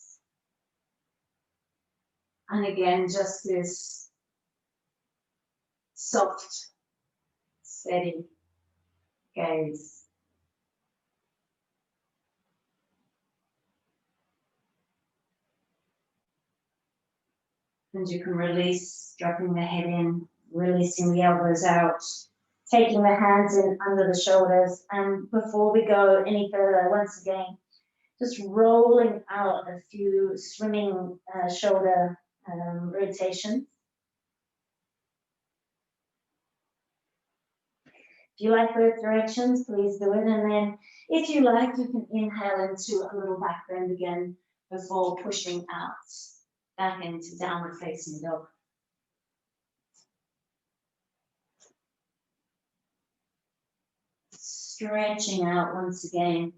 And again, just this soft, steady gaze. And you can release, dropping the head in, releasing the elbows out, taking the hands in under the shoulders. And before we go any further, once again, just rolling out a few swimming shoulder rotations. If you like both directions, please do it. And then if you like, you can inhale into a little back bend again before pushing out back into downward facing dog. Stretching out once again.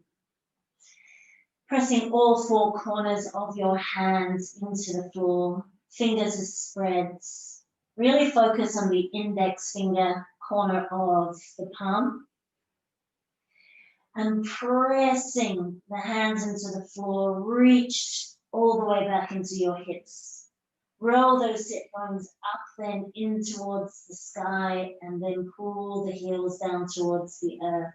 Pressing all 4 corners of your hands into the floor. Fingers as spreads. Really focus on the index finger corner of the palm. And pressing the hands into the floor, reach all the way back into your hips. Roll those sit bones up then in towards the sky, and then pull the heels down towards the earth.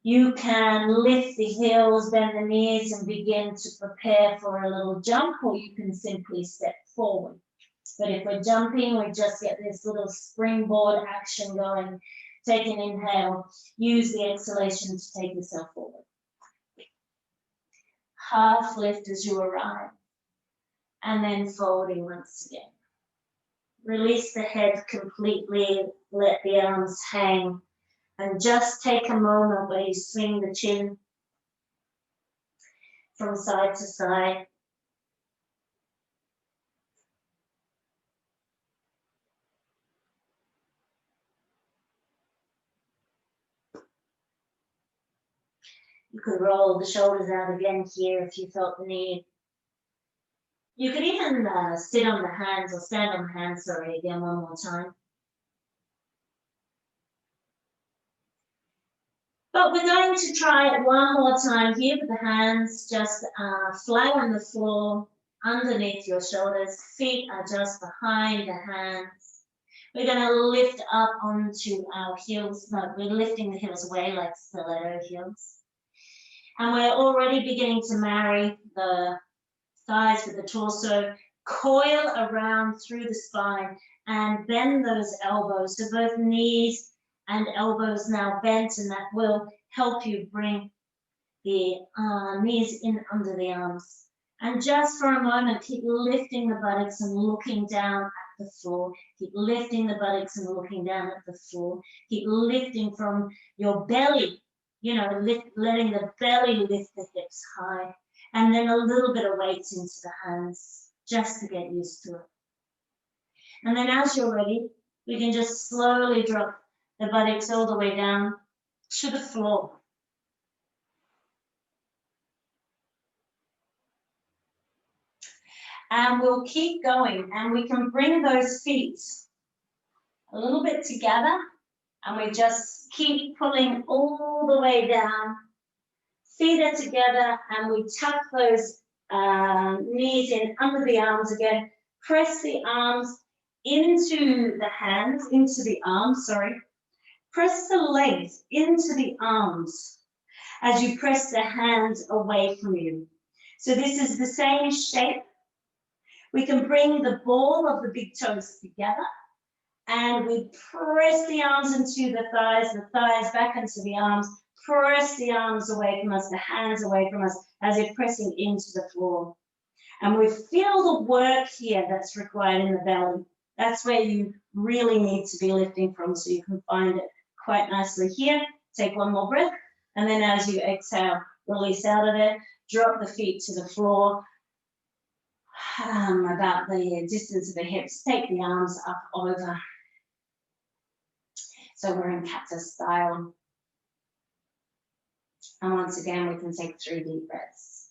You can lift the heels, bend the knees, and begin to prepare for a little jump, or you can simply step forward. But if we're jumping, we just get this little springboard action going. Take an inhale, use the exhalation to take yourself forward. Half lift as you arrive, and then folding once again. Release the head completely, let the arms hang, and just take a moment where you swing the chin from side to side. You could roll the shoulders out again here if you felt the need. You could even sit on the hands or stand on the hands, sorry, again one more time. But we're going to try it one more time here with the hands just flat on the floor underneath your shoulders. Feet are just behind the hands. We're going to lift up onto our heels. No, we're lifting the heels away like stiletto heels. And we're already beginning to marry the thighs with the torso. Coil around through the spine and bend those elbows. So both knees and elbows now bent, and that will help you bring the knees in under the arms. And just for a moment, keep lifting the buttocks and looking down at the floor. Keep lifting the buttocks and looking down at the floor. Keep lifting from your belly, you know, letting the belly lift the hips high. And then a little bit of weight into the hands, just to get used to it. And then as you're ready, we can just slowly drop the buttocks all the way down to the floor. And we'll keep going, and we can bring those feet a little bit together, and we just keep pulling all the way down. Feet are together, and we tuck those knees in under the arms again. Press the arms into the hands, into the arms, sorry. Press the legs into the arms as you press the hands away from you. So this is the same shape. We can bring the ball of the big toes together, and we press the arms into the thighs back into the arms, press the arms away from us, the hands away from us as you're pressing into the floor. And we feel the work here that's required in the belly. That's where you really need to be lifting from, so you can find it quite nicely here. Take one more breath, and then as you exhale, release out of there, drop the feet to the floor, about the distance of the hips. Take the arms up over. So we're in Kapha style. And once again, we can take 3 deep breaths.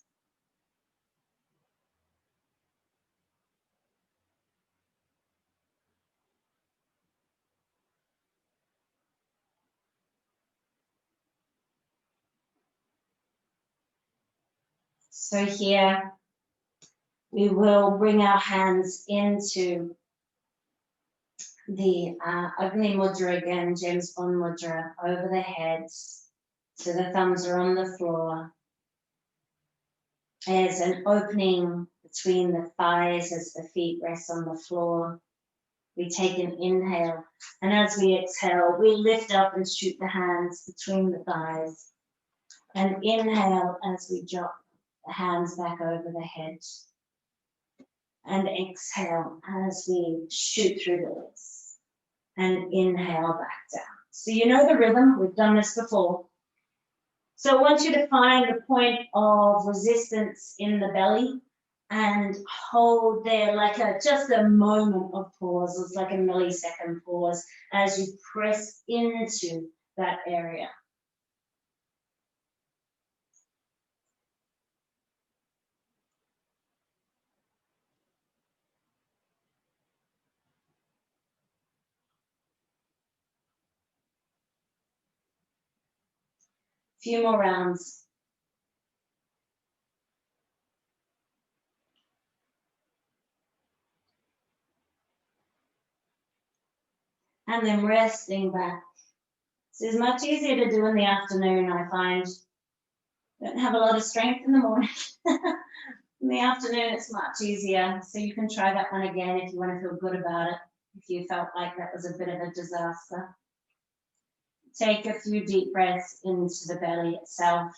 So here, we will bring our hands into the Agni Mudra again, James Bond Mudra, over the heads. So the thumbs are on the floor. There's an opening between the thighs as the feet rest on the floor. We take an inhale, and as we exhale, we lift up and shoot the hands between the thighs. And inhale as we drop the hands back over the head. And exhale as we shoot through the legs. And inhale back down. So you know the rhythm, we've done this before. So I want you to find the point of resistance in the belly and hold there like just a moment of pause. It's like a millisecond pause as you press into that area. Few more rounds. And then resting back This is much easier to do in the afternoon, I find. Don't have a lot of strength in the morning. In the afternoon, it's much easier. So you can try that one again if you want to feel good about it, if you felt like that was a bit of a disaster. Take a few deep breaths into the belly itself,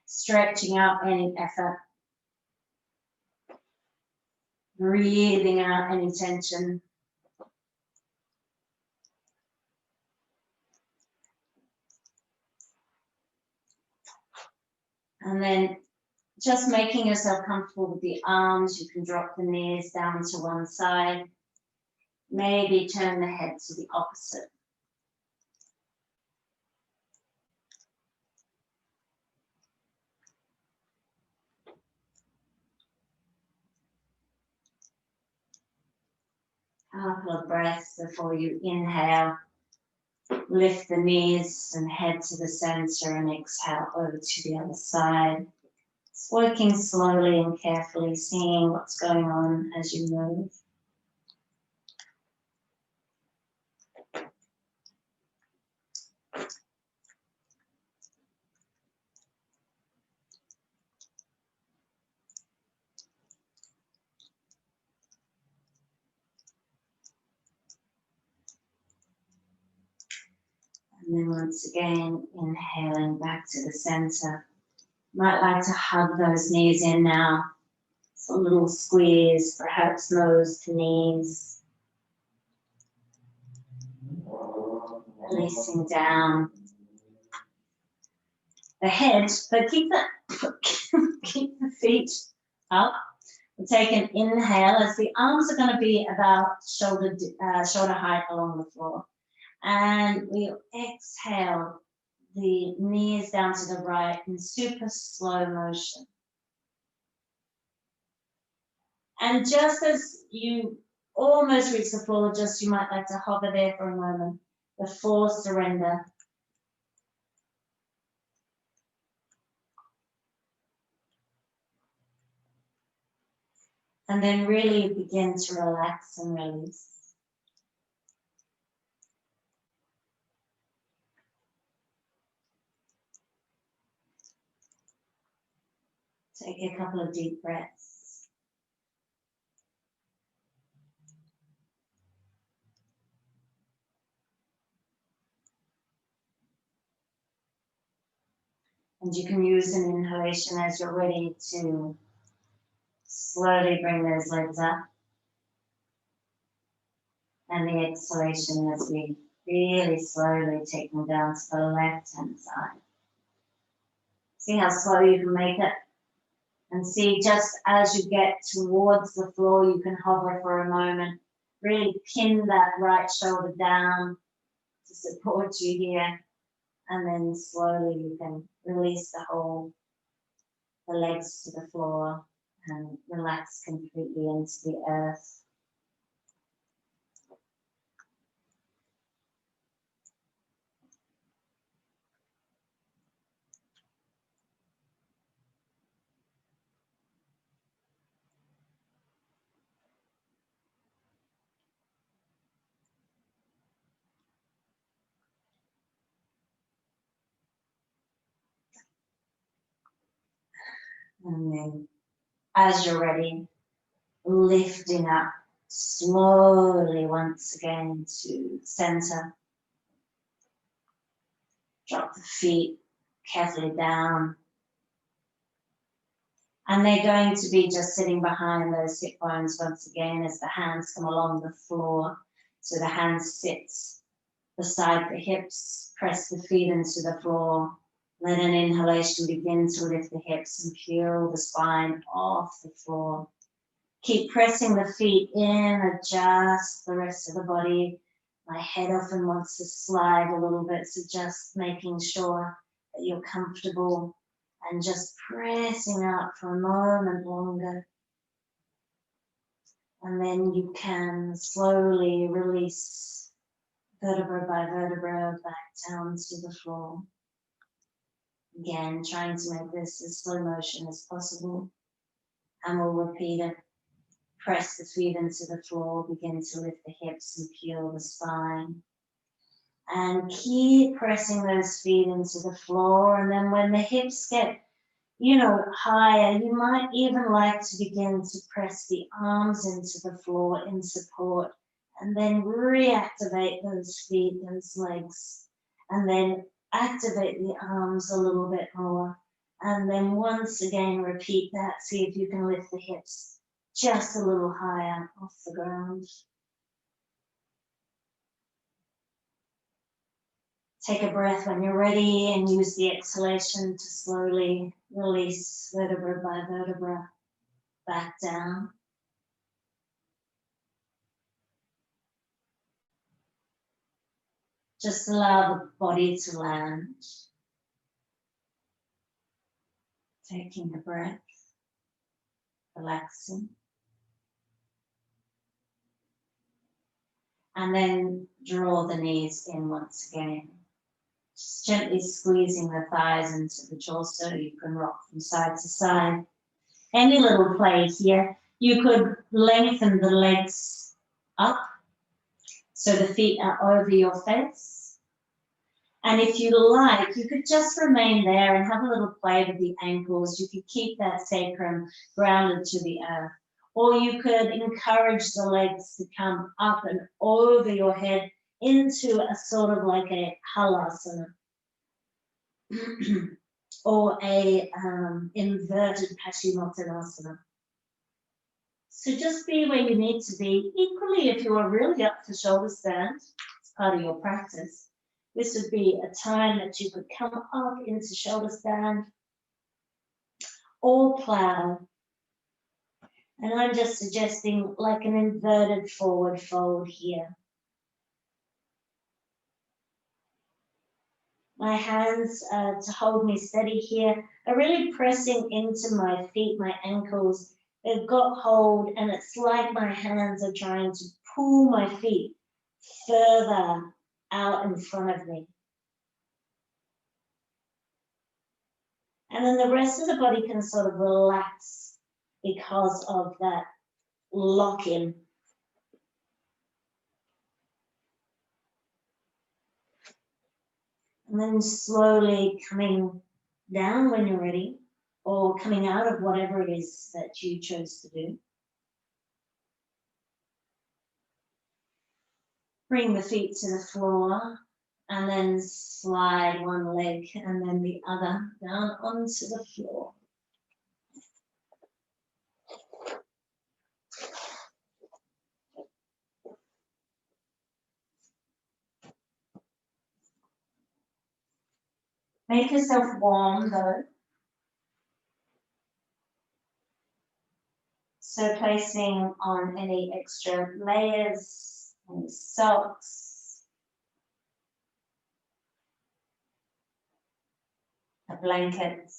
stretching out any effort, breathing out any tension. And then just making yourself comfortable with the arms, you can drop the knees down to one side. Maybe turn the head to the opposite. A couple of breaths before you inhale. Lift the knees and head to the center and exhale over to the other side. It's working slowly and carefully, seeing what's going on as you move. And then once again, inhaling back to the center. Might like to hug those knees in now. So a little squeeze, perhaps nose to knees. Releasing down the head, but keep the feet up. We'll take an inhale as the arms are going to be about shoulder height along the floor. And we'll exhale the knees down to the right in super slow motion. And just as you almost reach the floor, you might like to hover there for a moment before surrender. And then really begin to relax and release. Take a couple of deep breaths. And you can use an inhalation as you're ready to slowly bring those legs up. And the exhalation as we really slowly take them down to the left-hand side. See how slow you can make it? And see, just as you get towards the floor, you can hover for a moment. Really pin that right shoulder down to support you here. And then slowly you can release the legs to the floor and relax completely into the earth. And then as you're ready, lifting up slowly once again to center. Drop the feet carefully down. And they're going to be just sitting behind those hip bones once again as the hands come along the floor. So the hands sit beside the hips, press the feet into the floor. Let an inhalation begin to lift the hips and peel the spine off the floor. Keep pressing the feet in, adjust the rest of the body. My head often wants to slide a little bit, so just making sure that you're comfortable and just pressing up for a moment longer. And then you can slowly release vertebra by vertebra back down to the floor. Again, trying to make this as slow motion as possible. And we'll repeat it. Press the feet into the floor, begin to lift the hips and peel the spine. And keep pressing those feet into the floor. And then when the hips get, you know, higher, you might even like to begin to press the arms into the floor in support. And then reactivate those feet, those legs. And then activate the arms a little bit more. And then once again, repeat that. See if you can lift the hips just a little higher off the ground. Take a breath when you're ready and use the exhalation to slowly release vertebra by vertebra back down. Just allow the body to land. Taking a breath, relaxing. And then draw the knees in once again. Just gently squeezing the thighs into the torso. You can rock from side to side. Any little play here. You could lengthen the legs up so the feet are over your face. And if you like, you could just remain there and have a little play with the ankles. You could keep that sacrum grounded to the earth. Or you could encourage the legs to come up and over your head into a sort of like a halasana. Or a inverted Paschimottanasana. So just be where you need to be. Equally, if you are really up to shoulder stand, it's part of your practice. This would be a time that you could come up into shoulder stand or plow. And I'm just suggesting like an inverted forward fold here. My hands to hold me steady here are really pressing into my feet, my ankles. They've got hold, and it's like my hands are trying to pull my feet further out in front of me. And then the rest of the body can sort of relax because of that lock-in. And then slowly coming down when you're ready, or coming out of whatever it is that you chose to do. Bring the feet to the floor and then slide one leg and then the other down onto the floor. Make yourself warm though. So placing on any extra layers, any socks, a blanket.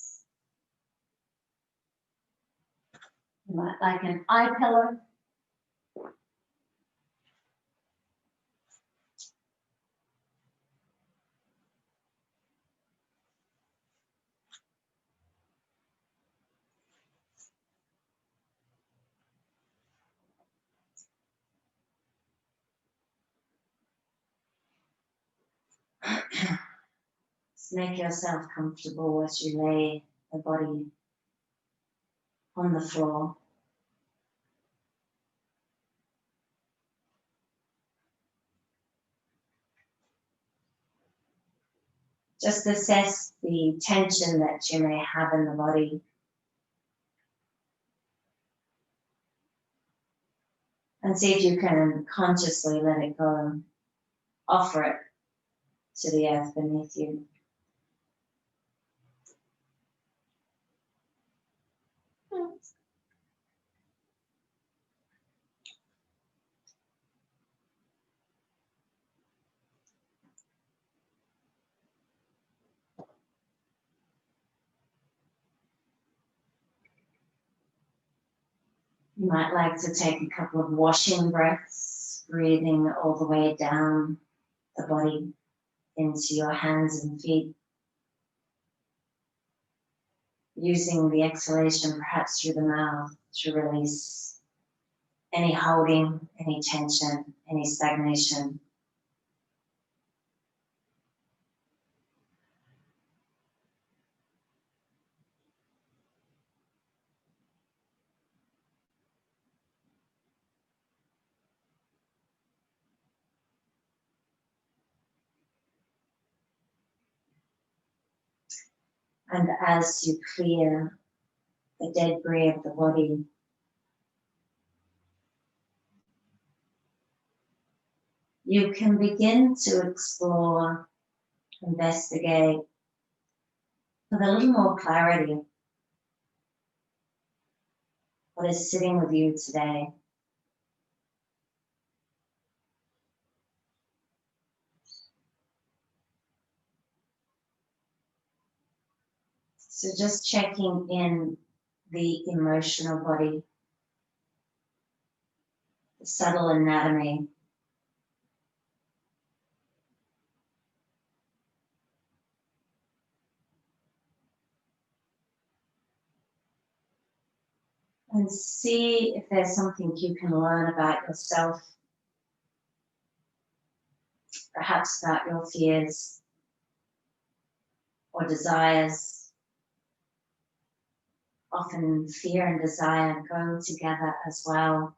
You might like an eye pillow. Just make yourself comfortable as you lay the body on the floor. Just assess the tension that you may have in the body. And see if you can consciously let it go. Offer it to the earth beneath you. You might like to take a couple of washing breaths, breathing all the way down the body into your hands and feet. Using the exhalation perhaps through the mouth to release any holding, any tension, any stagnation. And as you clear the debris of the body, you can begin to explore, investigate with a little more clarity what is sitting with you today. So just checking in the emotional body, the subtle anatomy, and see if there's something you can learn about yourself, perhaps about your fears or desires. Often fear and desire go together as well.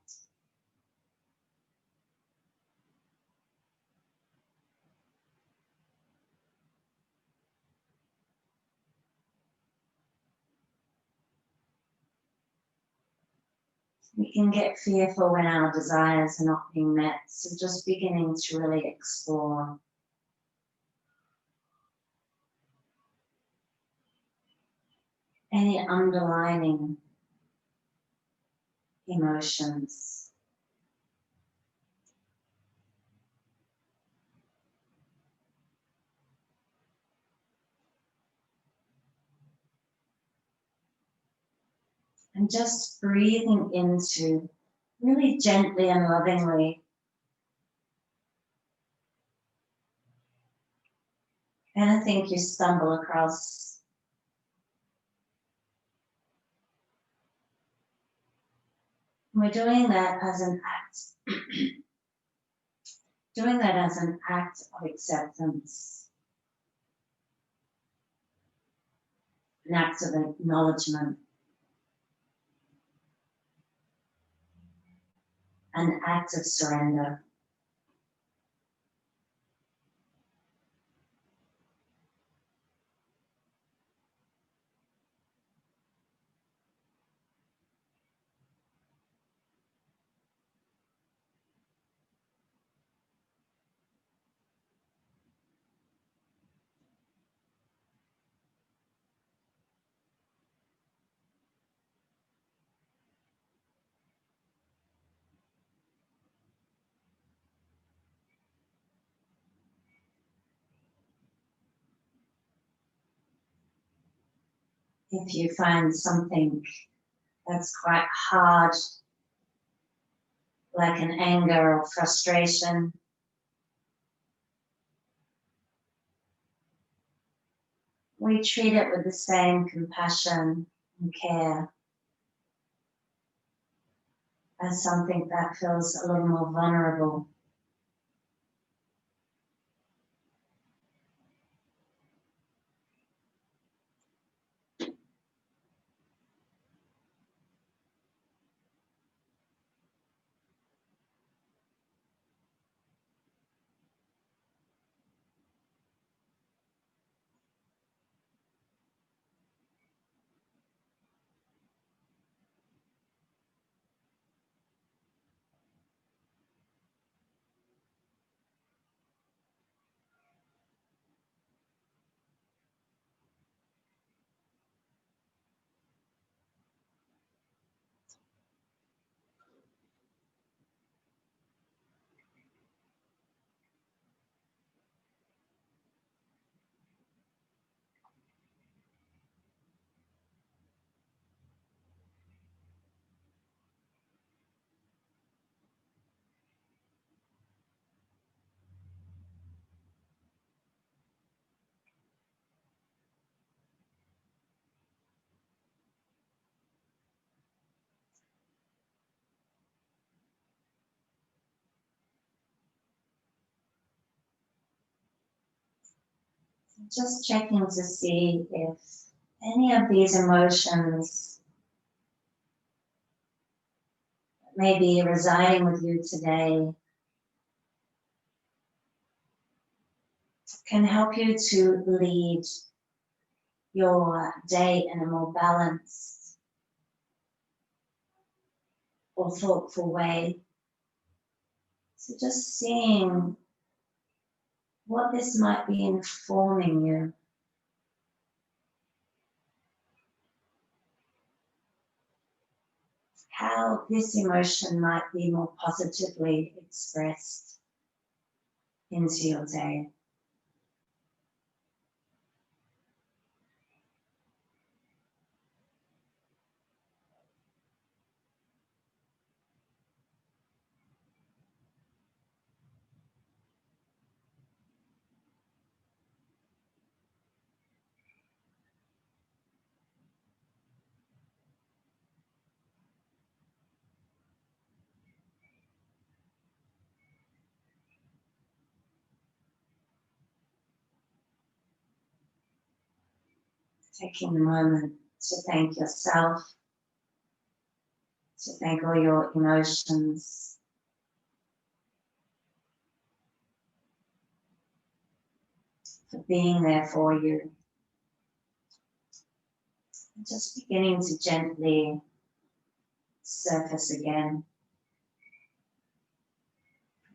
We can get fearful when our desires are not being met, so just beginning to really explore any underlying emotions. And just breathing into, really gently and lovingly, anything you stumble across. We're doing that as an act, doing that as an act of acceptance, an act of acknowledgement, an act of surrender. If you find something that's quite hard, like an anger or frustration, we treat it with the same compassion and care as something that feels a little more vulnerable. Just checking to see if any of these emotions that may be residing with you today can help you to lead your day in a more balanced or thoughtful way. So just seeing what this might be informing you. How this emotion might be more positively expressed into your day. Taking a moment to thank yourself, to thank all your emotions, for being there for you. And just beginning to gently surface again.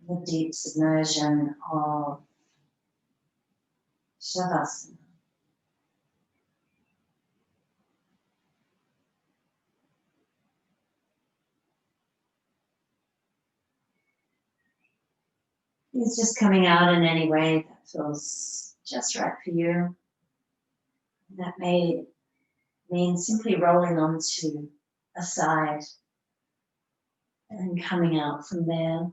The deep submersion of Shavasana. It's just coming out in any way that feels just right for you. That may mean simply rolling onto a side and coming out from there.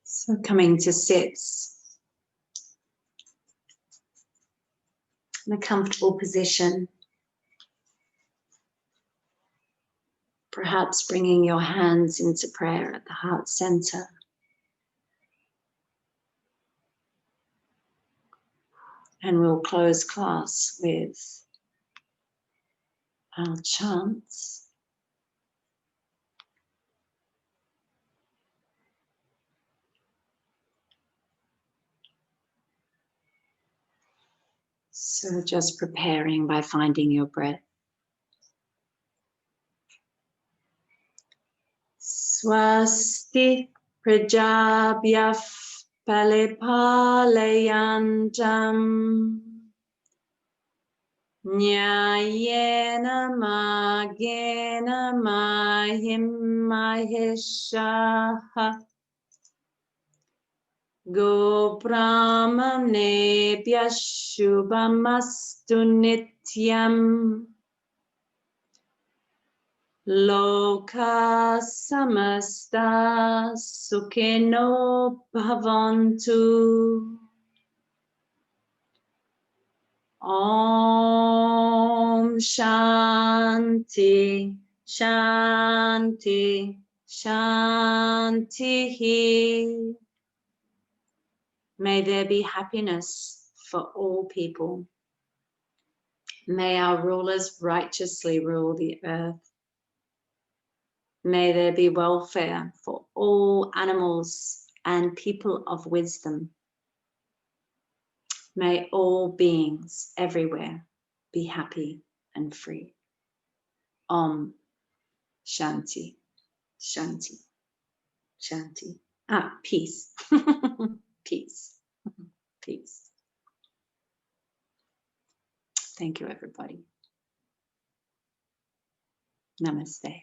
So coming to sit in a comfortable position. Perhaps bringing your hands into prayer at the heart center. And we'll close class with our chants. So just preparing by finding your breath. Swasti prajabhyah palipalayantam nyayena magena mahim maheshaha go brahmanebhyah shubhamastu nityam Loka samasta sukhino bhavantu. Om Shanti, Shanti, Shanti. May there be happiness for all people. May our rulers righteously rule the earth. May there be welfare for all animals and people of wisdom. May all beings everywhere be happy and free. Om Shanti, Shanti, Shanti. Peace. Peace. Peace. Thank you, everybody. Namaste.